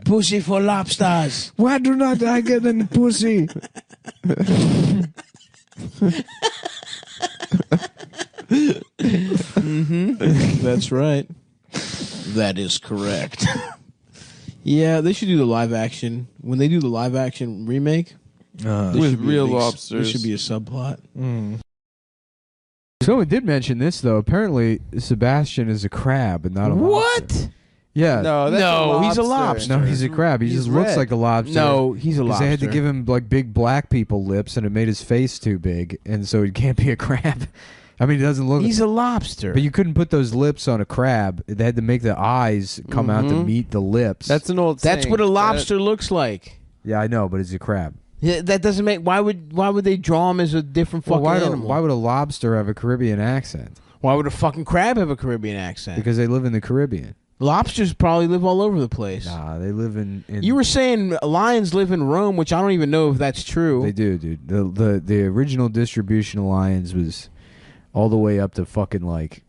Pussy for lobsters. Why do not I get any pussy? That's right. That is correct. Yeah, they should do the live action. When they do the live action remake, with real lobsters, there should be a subplot. So we did mention this though. Apparently, Sebastian is a crab and not a lobster. What? Yeah. No, he's a lobster. No, he's a crab. He just looks like a lobster. No, he's a Because lobster. they had to give him like big black people lips, and it made his face too big, and so he can't be a crab. I mean, it doesn't look. He's a lobster. But you couldn't put those lips on a crab. They had to make the eyes come out to meet the lips. That's an old. That's saying. what a lobster looks like. Yeah, I know, but it's a crab. Yeah, that doesn't make. Why would they draw him as a different fucking animal? Why would a lobster have a Caribbean accent? Why would a fucking crab have a Caribbean accent? Because they live in the Caribbean. Lobsters probably live all over the place. Nah, they live in You were saying lions live in Rome, which I don't even know if that's true. They do, dude. The original distribution of lions was all the way up to fucking like.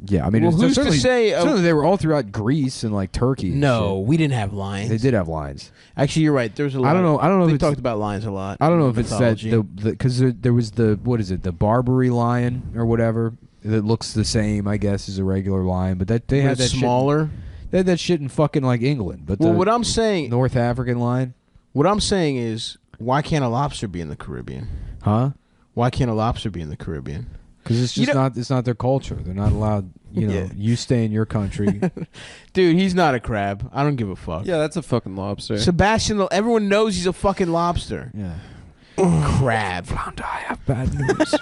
Yeah, I mean, well, who's certainly, to say? certainly they were all throughout Greece and like Turkey. And no, shit. we didn't have lions. They did have lions. Actually, you're right. There's a lot. I don't know. They if talked about lions a lot. I don't know if mythology. it's that because there was the what is it, the Barbary lion or whatever that looks the same, I guess, as a regular lion, but that they had that smaller. They had that shit in fucking like England, but Well, what I'm saying, North African lion. What I'm saying is, why can't a lobster be in the Caribbean? Huh? Why can't a lobster be in the Caribbean? Because it's just not. It's not their culture. They're not allowed. You know, Yeah. you stay in your country. Dude, he's not a crab. I don't give a fuck. Yeah, that's a fucking lobster. Sebastian, everyone knows he's a fucking lobster. Yeah. Crab. Flounder, I have bad news.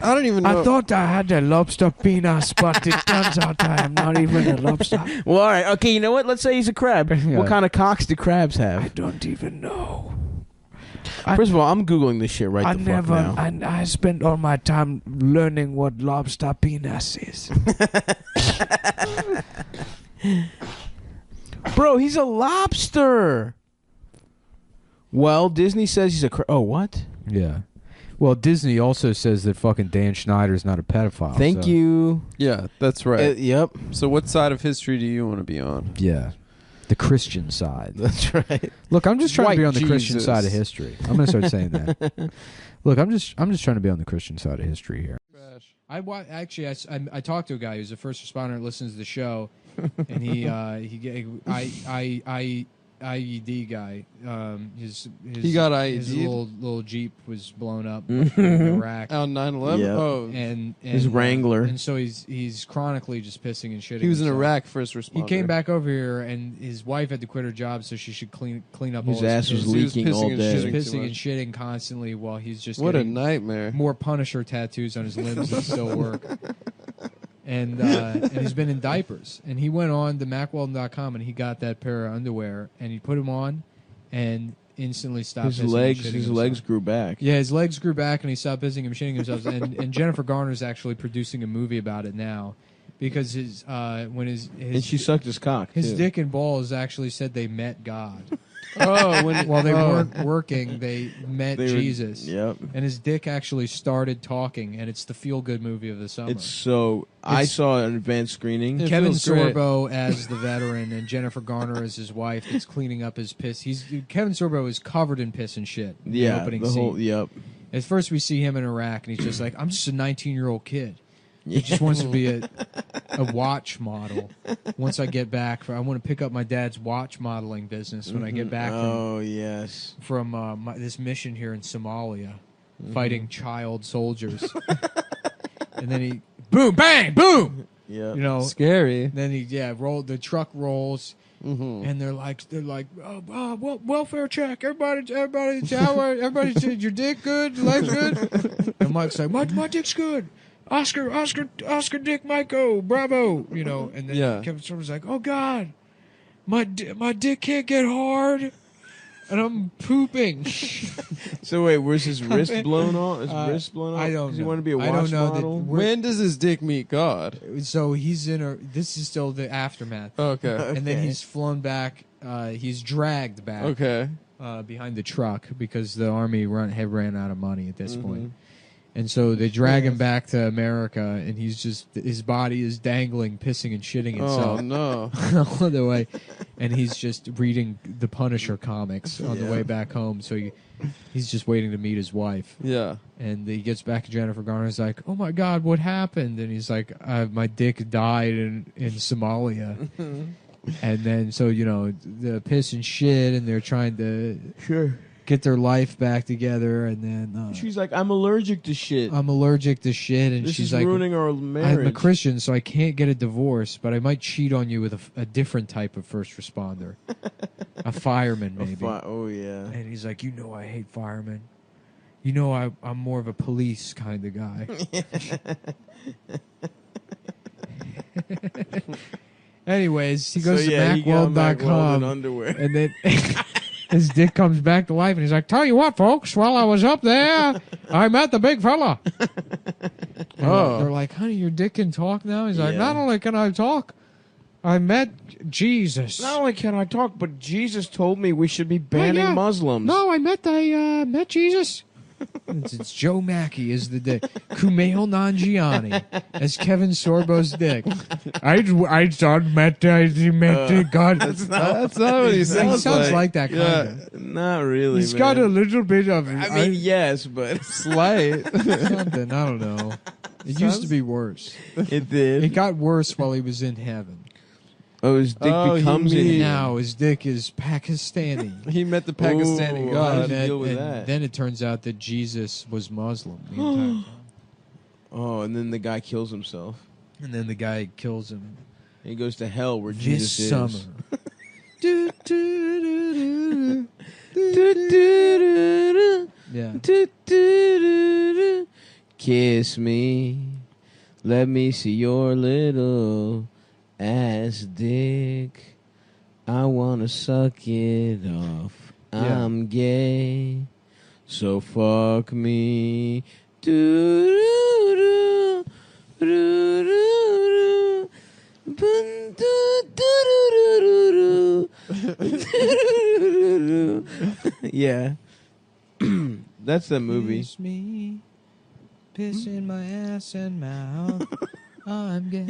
I don't even know. I thought I had a lobster penis, but it turns out I am not even a lobster. Well, all right. Okay, you know what? Let's say he's a crab. Yeah. What kind of cocks do crabs have? I don't even know. First of all, I'm Googling this shit right the fuck now. And I spent all my time learning what lobster penis is. Bro, he's a lobster. Well, Disney says he's a crab. Oh, what? Yeah. Well, Disney also says that fucking Dan Schneider's not a pedophile. Thank so- you. Yeah, that's right. Yep. So what side of history do you want to be on? Yeah. The Christian side. That's right. Look, I'm just trying White to be on the Christian Jesus. side of history. I'm going to start saying that. Look, I'm just trying to be on the Christian side of history here. I talked to a guy who's a first responder that listens to the show, and IED guy. He got His IED'd? little Jeep was blown up in Iraq On 9/11. Yep. Oh, and His Wrangler. and so he's chronically just pissing and shitting. he was in himself. Iraq first responder. He came back over here, and his wife had to quit her job, so she should clean up His all ass was his leaking all and day. He's shitting too pissing and much. shitting constantly while he's just What a getting nightmare. more Punisher tattoos on his limbs that still work. And he's been in diapers. And he went on to MacWeldon.com and he got that pair of underwear and he put them on and instantly stopped His pissing and legs, shitting his himself. legs grew back. Yeah, his legs grew back and he stopped pissing and shitting himself. And Jennifer Garner's actually producing a movie about it now. Because his And she sucked his cock. his too. dick and balls actually said they met God. Oh, While they weren't working, they met They were- Jesus. Yep. And his dick actually started talking, and it's the feel-good movie of the summer. It's so. I saw an advanced screening. It Kevin feels great. Sorbo as the veteran, and Jennifer Garner as his wife that's cleaning up his piss. Kevin Sorbo is covered in piss and shit. In Yeah, the opening the scene. whole. Yep. At first, we see him in Iraq, and he's just like, "I'm just a 19-year-old kid. He just wants to be a watch model. Once I get back, I want to pick up my dad's watch modeling business when I get back from this mission here in Somalia, fighting child soldiers." And then he boom, bang, boom. Yeah, you know, scary. Then the truck rolls. And they're like, welfare check. Everybody, everybody's your dick good, your legs good. And Mike's like, my dick's good. Oscar, Dick, Michael, bravo. You know, and then Kevin Sorbo's like, oh God, my dick can't get hard, and I'm pooping. So wait, was his wrist blown off? His wrist blown off? I don't know. Does he want to be a I watch don't know model? When does his dick meet God? So he's in this is still the aftermath. Okay. And then he's flown back. He's dragged back. Okay. Behind the truck because the army had ran out of money at this point. And so they drag him back to America, and his body is dangling, pissing and shitting itself. Oh no! All the way, and he's just reading the Punisher comics on the way back home. So he's just waiting to meet his wife. Yeah. And he gets back to Jennifer Garner. He's like, "Oh my God, what happened?" And he's like, "My dick died in Somalia." And then so the piss and shit, and they're trying to get their life back together, and then she's like, "I'm allergic to shit. I'm allergic to shit," and This she's is like, ruining our marriage. "I'm a Christian, so I can't get a divorce, but I might cheat on you with a different type of first responder, a fireman, maybe." Oh yeah. And he's like, I hate firemen. I'm more of a police kind of guy. Anyways, he goes to MacWeldon.com, underwear. and then his dick comes back to life, and he's like, "Tell you what, folks, while I was up there, I met the big fella." They're like, "Honey, your dick can talk now?" He's like, Yeah. "Not only can I talk, I met Jesus." Not only can I talk, but Jesus told me we should be banning Muslims. No, I met Jesus. It's Joe Mackey as the dick. Kumail Nanjiani as Kevin Sorbo's dick. I thought met God. That's not what he sounds like that kind of. Not really. He's got a little bit of. I mean, yes, but slight. Something. I don't know. It used to be worse. It did. It got worse while he was in heaven. Oh, his dick becomes it. Now his dick is Pakistani. He met the Pakistani God. Then it turns out that Jesus was Muslim the entire time. Oh, and then the guy kills himself. And then the guy kills him. And he goes to hell where This Jesus summer. is. Yeah. Kiss me. Let me see your little ass dick. I wanna suck it off. Yeah. I'm gay. So fuck me. Yeah. That's the movie. Kiss me, piss in my ass and mouth. I'm gay.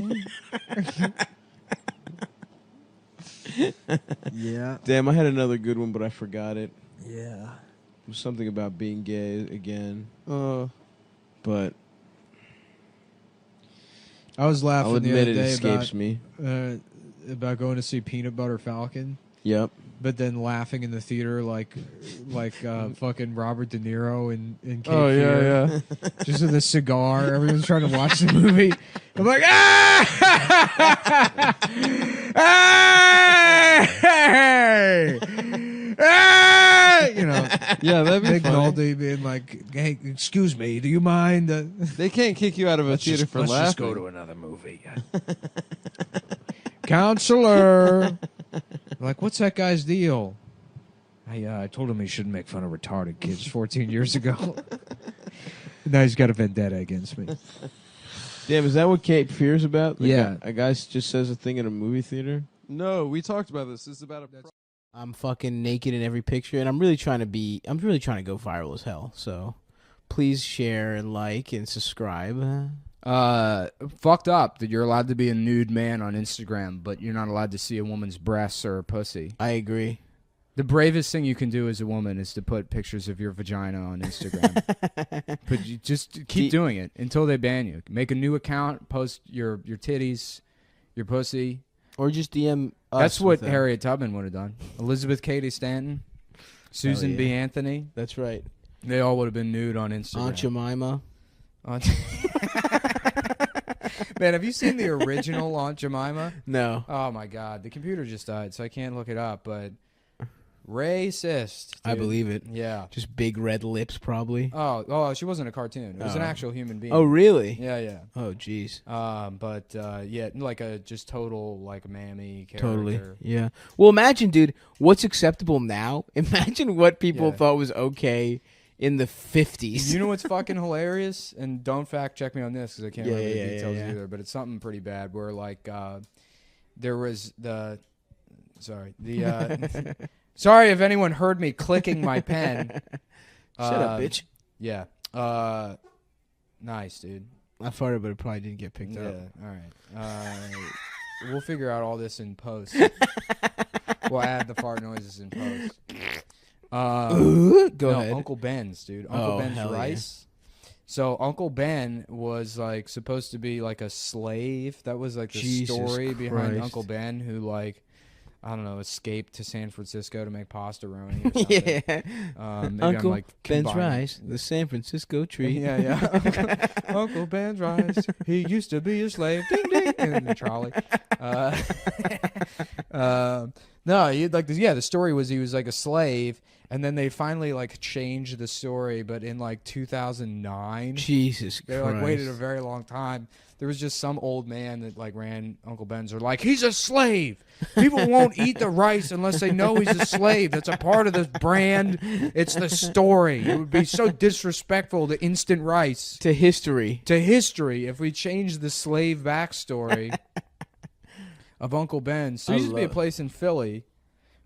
Yeah. Damn, I had another good one, but I forgot it. Yeah. It was something about being gay again. But I was laughing I'll the admit other it day escapes me. About going to see Peanut Butter Falcon. Yep. But then laughing in the theater like fucking Robert De Niro in Cape Oh, yeah, Fear. yeah. Just with a cigar. Everyone's trying to watch the movie. I'm like, hey! You know, Yeah, that'd be Big funny. Naldi being like, hey, excuse me, do you mind? They can't kick you out of a theater for let's laughing. just go to another movie. Counselor. Like, what's that guy's deal? I told him he shouldn't make fun of retarded kids 14 years ago. Now he's got a vendetta against me. Damn, is that what Cape Fear's about? Yeah. A guy just says a thing in a movie theater? No, we talked about this. This is about a... I'm fucking naked in every picture, and I'm really trying to go viral as hell. So please share and like and subscribe. Fucked up that you're allowed to be a nude man on Instagram, but you're not allowed to see a woman's breasts or a pussy. I agree. The bravest thing you can do as a woman is to put pictures of your vagina on Instagram. But you just keep doing it until they ban you. Make a new account, post your titties, your pussy. Or just DM us. That's what with them. Harriet Tubman would have done. Elizabeth Cady Stanton, Susan B. yeah. Anthony. That's right. They all would have been nude on Instagram. Aunt Jemima. Man, have you seen the original Aunt Jemima? No. Oh my God, the computer just died, so I can't look it up. But racist. I dude. believe it. Yeah. Just big red lips, probably. Oh, she wasn't a cartoon. It was an Oh. actual human being. Oh, really? Yeah, yeah. Oh, jeez. But yeah, like a just total like mammy character. Totally. Yeah. Well, imagine, dude, what's acceptable now? Imagine what people thought was okay in the 50s. You know what's fucking hilarious? And don't fact check me on this because I can't remember the details either. But it's something pretty bad where like there was the sorry if anyone heard me clicking my pen. Shut up, bitch. Yeah. Nice, dude. I farted, but it probably didn't get picked Yeah. up. All right. We'll figure out all this in post. We'll add the fart noises in post. Go ahead. Uncle Ben's, dude. Uncle Ben's hell rice. So Uncle Ben was like supposed to be like a slave. That was like the Jesus story behind Christ. Uncle Ben, who like I don't know, escaped to San Francisco to make pasta roni or something. Yeah. Maybe Uncle I'm like Ben's combining- rice, the San Francisco tree. Yeah. Uncle Ben's rice. He used to be a slave. Ding ding. In the trolley. No, he like the story was he was like a slave, and then they finally like changed the story, but in like 2009. Jesus They Christ. like waited a very long time. There was just some old man that like ran Uncle Ben's. Are like, he's a slave. People won't eat the rice unless they know he's a slave. That's a part of the brand. It's the story. It would be so disrespectful to instant rice. To history. To history if we changed the slave backstory of Uncle Ben's. So there used to be a place in Philly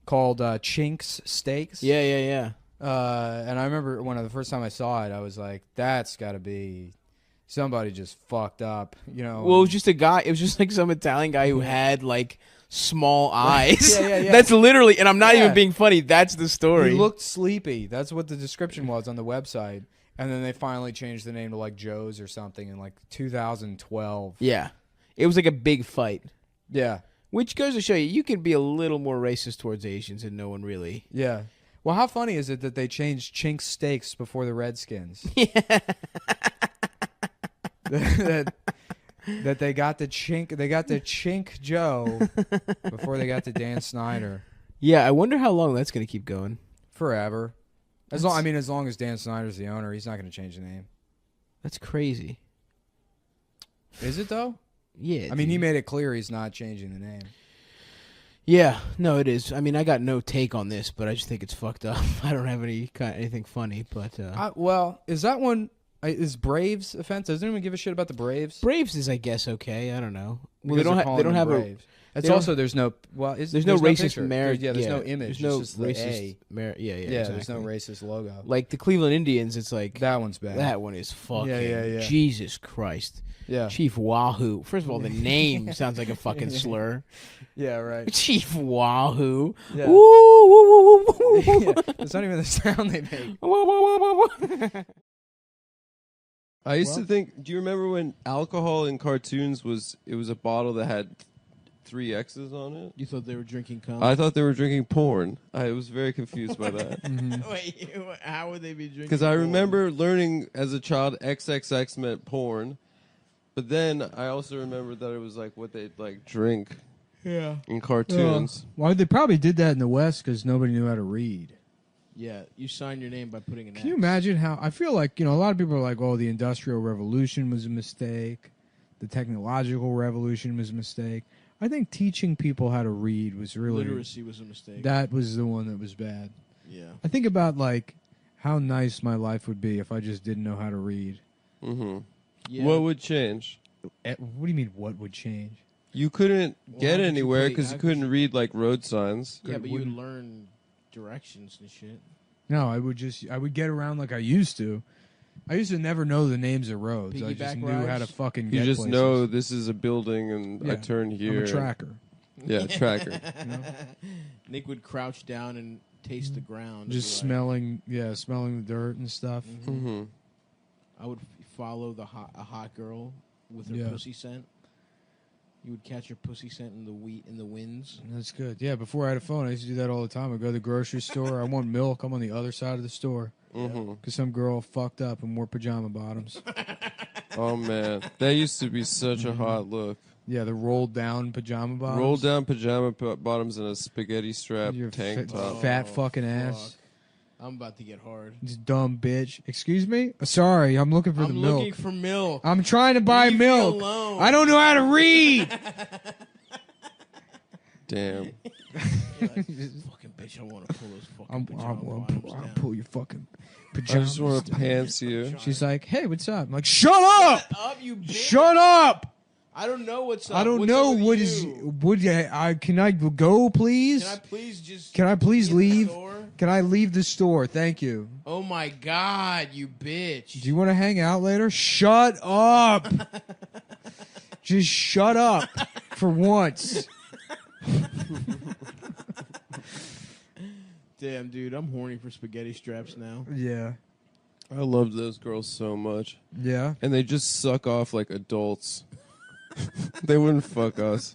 called Chink's Steaks. Yeah, yeah, yeah. And I remember when the first time I saw it, I was like, that's got to be... somebody just fucked up, you know. Well, it was just a guy. It was just like some Italian guy who had like small eyes. Yeah. That's literally, and I'm not even being funny. That's the story. He looked sleepy. That's what the description was on the website. And then they finally changed the name to like Joe's or something in like 2012. Yeah, it was like a big fight. Yeah, which goes to show you can be a little more racist towards Asians, and no one really. Yeah. Well, how funny is it that they changed Chink's Steaks before the Redskins? that they got the Chink Joe before they got to Dan Snyder. Yeah, I wonder how long that's going to keep going. Forever. As long as Dan Snyder's the owner, he's not going to change the name. That's crazy. Is it though? Yeah. I mean, he made it clear he's not changing the name. Yeah, no, it is. I mean, I got no take on this, but I just think it's fucked up. I don't have anything funny, but well, is that one? Is Braves offensive? Does anyone give a shit about the Braves? Braves is, I guess, okay. I don't know. Well, Because they don't have It's They also there's no there's no racist picture. merit. There's no image. There's no it's just the racist A. merit. Yeah, There's exactly. no racist logo. Like the Cleveland Indians, it's like that one's bad. That one is fucking. Yeah. Jesus Christ. Yeah. Chief Wahoo. First of all, the name sounds like a fucking slur. Yeah, right. Chief Wahoo. Yeah. Woo, woo, woo, woo, woo. Yeah, it's not even the sound they make. I used to think. Do you remember when alcohol in cartoons was a bottle that had 3 X's on it? You thought they were drinking cum? I thought they were drinking porn. I was very confused by that. Wait, how would they be drinking? Because I porn? remember learning as a child XXX meant porn, but then I also remember that it was like what they'd like drink. Yeah. In cartoons. Well, they probably did that in the West because nobody knew how to read. Yeah, you sign your name by putting an Can you imagine how I feel like, a lot of people are like, oh, the Industrial Revolution was a mistake. The technological revolution was a mistake. I think teaching people how to read was really... Literacy was a mistake. That was the one that was bad. Yeah. I think about, like, how nice my life would be if I just didn't know how to read. Mm-hmm. Yeah. What would change? What do you mean, what would change? You couldn't get how could you anywhere play- because how you could couldn't read like road signs. Yeah, but you would learn directions and shit. No, I would get around like I used to. I used to never know the names of roads. I just Piggyback knew how to rides? fucking You get just places. know this is a building and I Yeah, turn here. I'm a tracker. Yeah, tracker. Nick would crouch down and taste the ground. and Just be like- smelling the dirt and stuff. Mm-hmm. I would follow a hot girl with her Yeah. pussy scent. You would catch her pussy scent in the winds. That's good. Yeah, before I had a phone, I used to do that all the time. I'd go to the grocery store. I want milk. I'm on the other side of the store. Mhm. Because some girl fucked up and wore pajama bottoms. Oh man, that used to be such a hot look. Yeah, the rolled down pajama bottoms. Rolled down pajama bottoms and a spaghetti strap Your tank top. fat fucking ass. I'm about to get hard. This dumb bitch. Excuse me? Sorry, I'm looking for the I'm milk. looking for milk. I'm trying to buy Leave me milk. alone. I don't know how to read. Damn. You're like, fucking bitch, I want to pull those fucking pajama bottoms I'll down. pull your fucking I pajamas just want to down. pants you. She's like, hey, what's up? I'm like, shut up! Up, you bitch. Shut up! I don't know what's up. I don't What's know up with what you? is. Would I? Can I go, please? Can I please just? Can I please leave the leave? store? Can I leave the store? Thank you. Oh my god, you bitch! Do you want to hang out later? Shut up! Just shut up for once. Damn, dude, I'm horny for spaghetti straps now. Yeah. I loved those girls so much. Yeah. And they just suck off like adults. They wouldn't fuck us.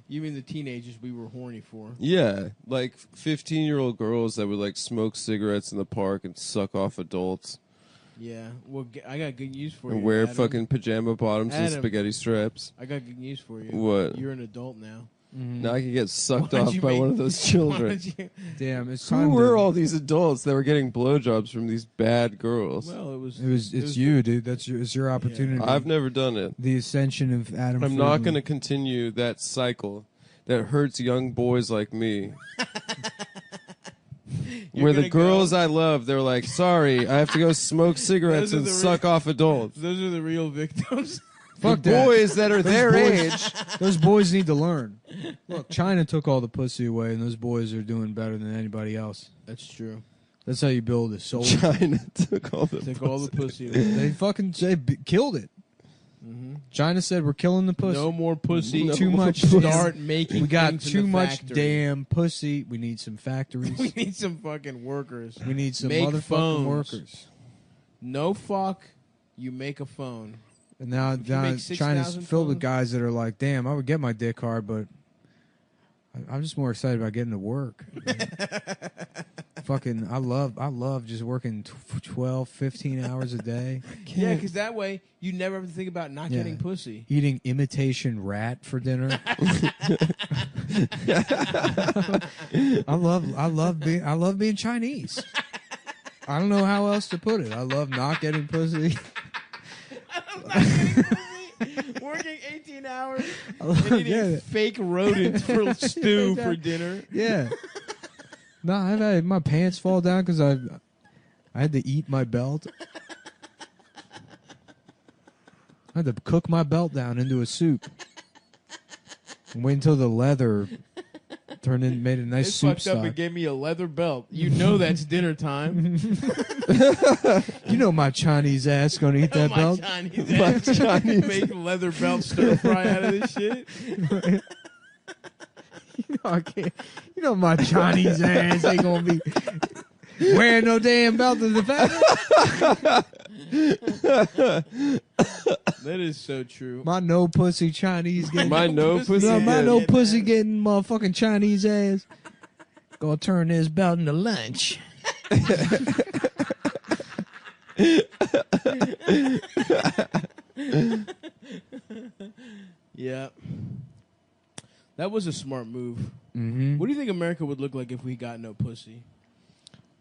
You mean the teenagers we were horny for? Yeah, like 15-year-old girls that would like smoke cigarettes in the park and suck off adults. Yeah. Well, I got good news for you. And wear Adam. fucking pajama bottoms and Adam, spaghetti straps. I got good news for you. What? You're an adult now. Now I can get sucked Why'd off you by make- one of those children. why'd you- Damn, it's Who time were to- all these adults that were getting blowjobs from these bad girls? Well, It's you, dude. It's your opportunity. I've never done it. The ascension of Adam. I'm not Friedland. going to continue that cycle that hurts young boys like me. Where the gonna girls I love, they're like, sorry, I have to go smoke cigarettes Those are and the suck off adults. Those are the real victims. Fuck the that. boys that are Those their boys- age. Those boys need to learn. Look, China took all the pussy away, and those boys are doing better than anybody else. That's true. That's how you build a soul. China took all the Took all the pussy. away. They fucking killed it. China said we're killing the pussy. No more pussy. Too No more much. pussy. Start making We got things in too the much factory. damn pussy. We need some factories. We need some fucking workers. We need some Make motherfucking phones. workers. No fuck. You make a phone. And now, If you now make China's 6,000 filled with phones- guys that are like, damn, I would get my dick hard, but I'm just more excited about getting to work. Fucking, I love just working 12, 15 hours a day. Yeah, because that way you never have to think about not Yeah. getting pussy. Eating imitation rat for dinner. I love being Chinese. I don't know how else to put it. I love not getting pussy. Working 18 hours love- and eating yeah. fake rodents for stew for dinner. Yeah. No, I've had my pants fall down because I had to eat my belt. I had to cook my belt down into a soup. Wait until the leather made a nice It's soup fucked up stock. and gave me a leather belt. You know that's dinner time. You know my Chinese ass gonna eat that belt. My Chinese make leather belt stir fry out of this shit. You know I can't. You know my Chinese ass ain't gonna be wearing no damn belt to the fact. That is so true. My no pussy Chinese getting My no pussy No, my getting- no pussy getting motherfucking Chinese ass. Gonna turn this belt into lunch. Yeah. That was a smart move. Mm-hmm. What do you think America would look like if we got no pussy?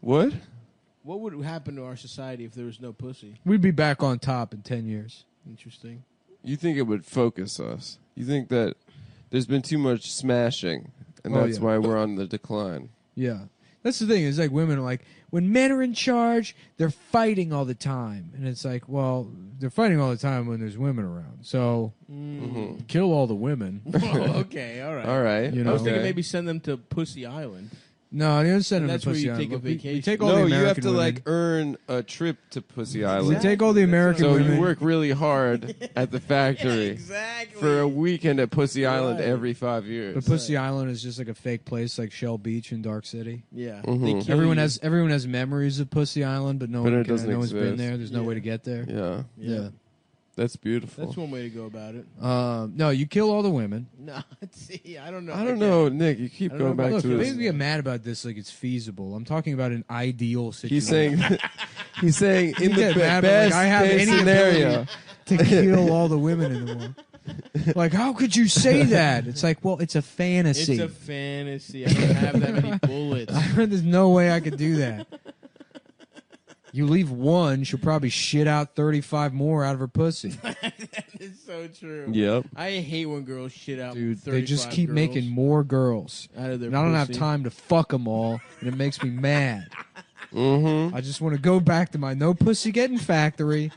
What? What would happen to our society if there was no pussy? We'd be back on top in 10 years. Interesting. You think it would focus us? You think that there's been too much smashing, and Oh, that's yeah. why we're on the decline? Yeah. That's the thing. Is like women are like, when men are in charge, they're fighting all the time. And it's like, well, they're fighting all the time when there's women around. So kill all the women. Oh, okay, all right. All right. You I know? was thinking Okay. maybe send them to Pussy Island. No, you don't send And them that's to where Pussy you Island. take a But we vacation. take all No, the you have American to women. like earn a trip to Pussy Island. We take all the American So women. you work really hard at the factory Exactly. for a weekend at Pussy Island Right. every 5 years. But Pussy Island is just like a fake place, like Shell Beach in Dark City. Yeah. Mhm. They kill Everyone you. has memories of Pussy Island, but no But one it doesn't no one's been exist. there. There's no Yeah. way to get there. Yeah, Yeah. that's beautiful. That's one way to go about it. No, you kill all the women. No, see, I don't know. I don't know, Nick. You keep I don't going know back about to Look, this. maybe get mad about this like it's feasible. I'm talking about an ideal situation. He's saying, he's saying in You the get mad, but, best like, I have case any scenario. ability to kill all the women in the world. Like, how could you say that? It's like, well, it's a fantasy. It's a fantasy. I don't have that many bullets. There's no way I could do that. You leave one, she'll probably shit out 35 more out of her pussy. That is so true. Yep. I hate when girls shit out. Dude, 35 they just keep girls making more girls. out of their And I don't have pussy. time to fuck them all, and it makes me mad. Mm-hmm. I just want to go back to my no pussy getting factory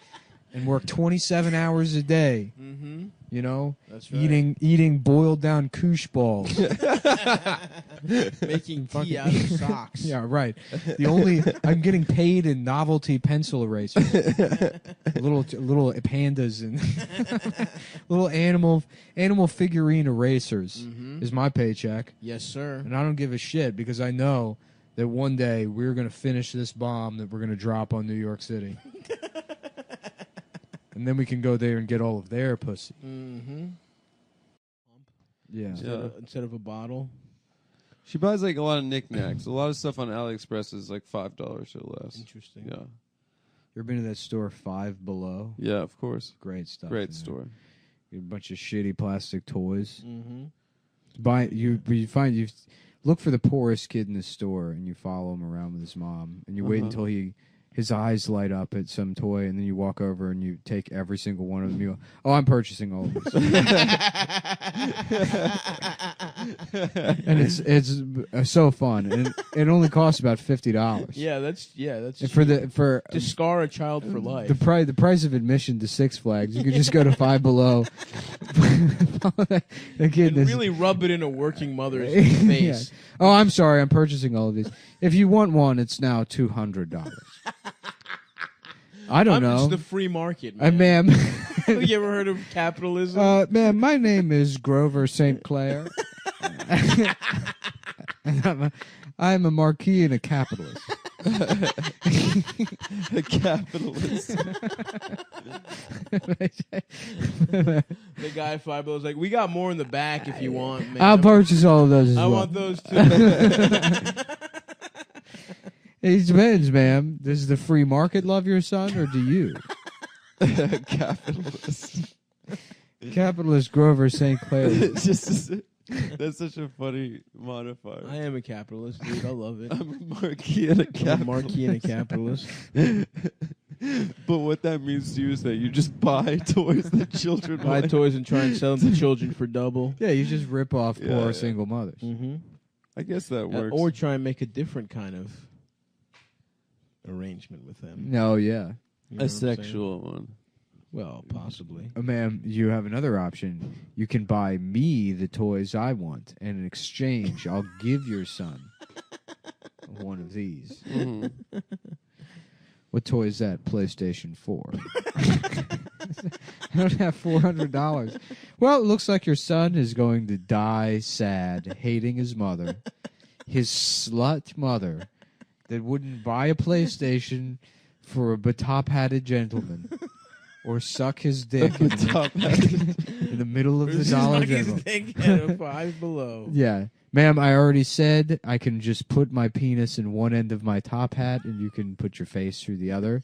and work 27 hours a day. Mm-hmm. You know, That's right. eating boiled down koosh balls. Making tea out of socks. Yeah, right. I'm getting paid in novelty pencil erasers, little pandas and little animal figurine erasers is my paycheck. Yes, sir. And I don't give a shit because I know that one day we're gonna finish this bomb that we're gonna drop on New York City. And then we can go there and get all of their pussy. Mm-hmm. Yeah. Instead of a bottle. She buys like a lot of knickknacks. A lot of stuff on AliExpress is like $5 or less. Interesting. Yeah. You ever been to that store Five Below? Yeah, of course. Great stuff. Great in there. store. A bunch of shitty plastic toys. Mm-hmm. You look for the poorest kid in the store and you follow him around with his mom and you wait until his eyes light up at some toy and then you walk over and you take every single one of them. You go, oh, I'm purchasing all of these. And it's so fun and it only costs about $50. Yeah, that's And for to scar a child for life. the price of admission to Six Flags, you could just go to Five Below. The kid and is- really rub it in a working mother's Yeah. face. Oh, I'm sorry. I'm purchasing all of these. If you want one, it's now $200. I don't know. It's the free market, man. Ma'am. You ever heard of capitalism? Ma'am, my name is Grover St. Clair. And I'm a marquis and a capitalist. A capitalist. The guy at Five Below's like, we got more in the back if you want, man. I'll purchase all of those as I well. want those too. It depends, ma'am. Does the free market love your son, or do you? Capitalist. Capitalist Grover St. Clair. That's such a funny modifier. I am a capitalist, dude. I love it. I'm a marquis and a capitalist. I'm a marquis and a capitalist. But what that means to you is that you just buy toys that children Buy like. toys and try and sell them to children for double. Yeah, you just rip off Yeah, poor yeah. single mothers. Mm-hmm. I guess that works. Or try and make a different kind of arrangement with them. No, yeah. You know A what I'm saying? sexual one. Well, possibly. Ma'am, you have another option. You can buy me the toys I want, and in exchange, I'll give your son one of these. What toy is that? PlayStation 4. I don't have $400. Well, it looks like your son is going to die sad, hating his mother. His slut mother that wouldn't buy a PlayStation for a top-hatted gentleman. Or suck his dick in the middle of the Dollar General. His dick at a Five Below. Yeah. Ma'am, I already said I can just put my penis in one end of my top hat and you can put your face through the other,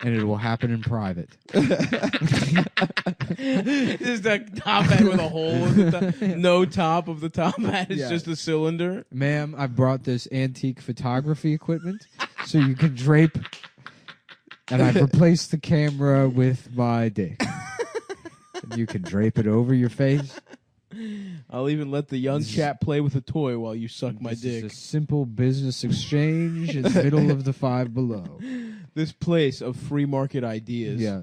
and it will happen in private. This is the top hat with a hole in the top. No top of the top hat. It's just a cylinder. Ma'am, I brought this antique photography equipment so you can drape, and I've replaced the camera with my dick. And you can drape it over your face. I'll even let the young chap play with a toy while you suck my dick. It's a simple business exchange in the middle of the Five Below. This place of free market ideas. Yeah.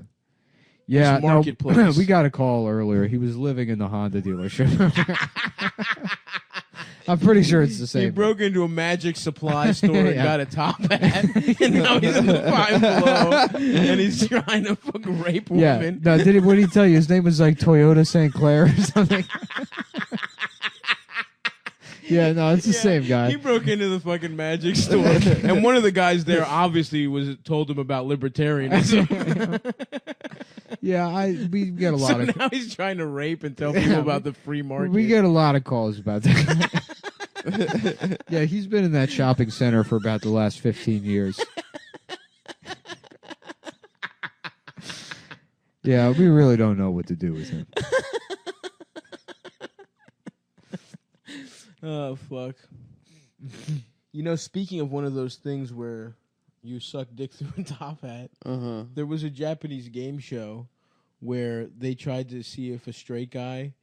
Yeah, This marketplace. we got a call earlier. He was living in the Honda dealership. I'm pretty sure it's the same. He broke into a Magic Supply store and got a top hat, and now he's in the Five Below, and he's trying to fucking rape women. No, what did he tell you? His name was like Toyota St. Clair or something. Yeah, no, it's the same guy. He broke into the fucking Magic store, and one of the guys there obviously told him about libertarianism. Yeah, we get a lot of. Now he's trying to rape and tell people about the free market. We get a lot of calls about that. Yeah, he's been in that shopping center for about the last 15 years. Yeah, we really don't know what to do with him. Oh, fuck. You know, speaking of one of those things where you suck dick through a top hat, there was a Japanese game show where they tried to see if a straight guy...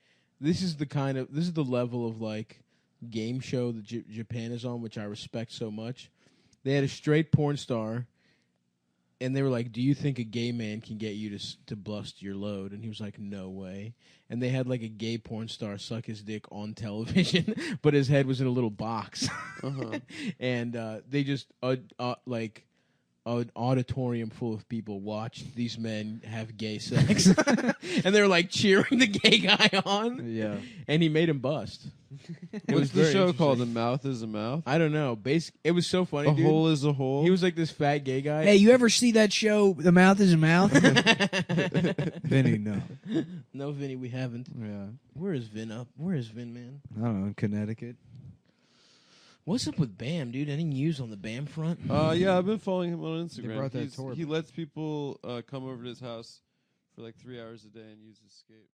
This is the level of, like, game show that Japan is on, which I respect so much. They had a straight porn star, and they were like, do you think a gay man can get you to bust your load? And he was like, no way. And they had like a gay porn star suck his dick on television, but his head was in a little box. And they just, like, an auditorium full of people watched these men have gay sex. And they were like cheering the gay guy on. Yeah. And he made him bust. What's the show called? A Mouth is a Mouth? I don't know. It was so funny, dude. A hole is a hole? He was like this fat gay guy. Hey, you ever see that show, The Mouth is a Mouth? Vinny, no. No, Vinny, we haven't. Yeah. Where is Vin up? Where is Vin, man? I don't know, in Connecticut. What's up with Bam, dude? Any news on the Bam front? Yeah, I've been following him on Instagram. They brought that tour He back. lets people come over to his house for like 3 hours a day and use his skate.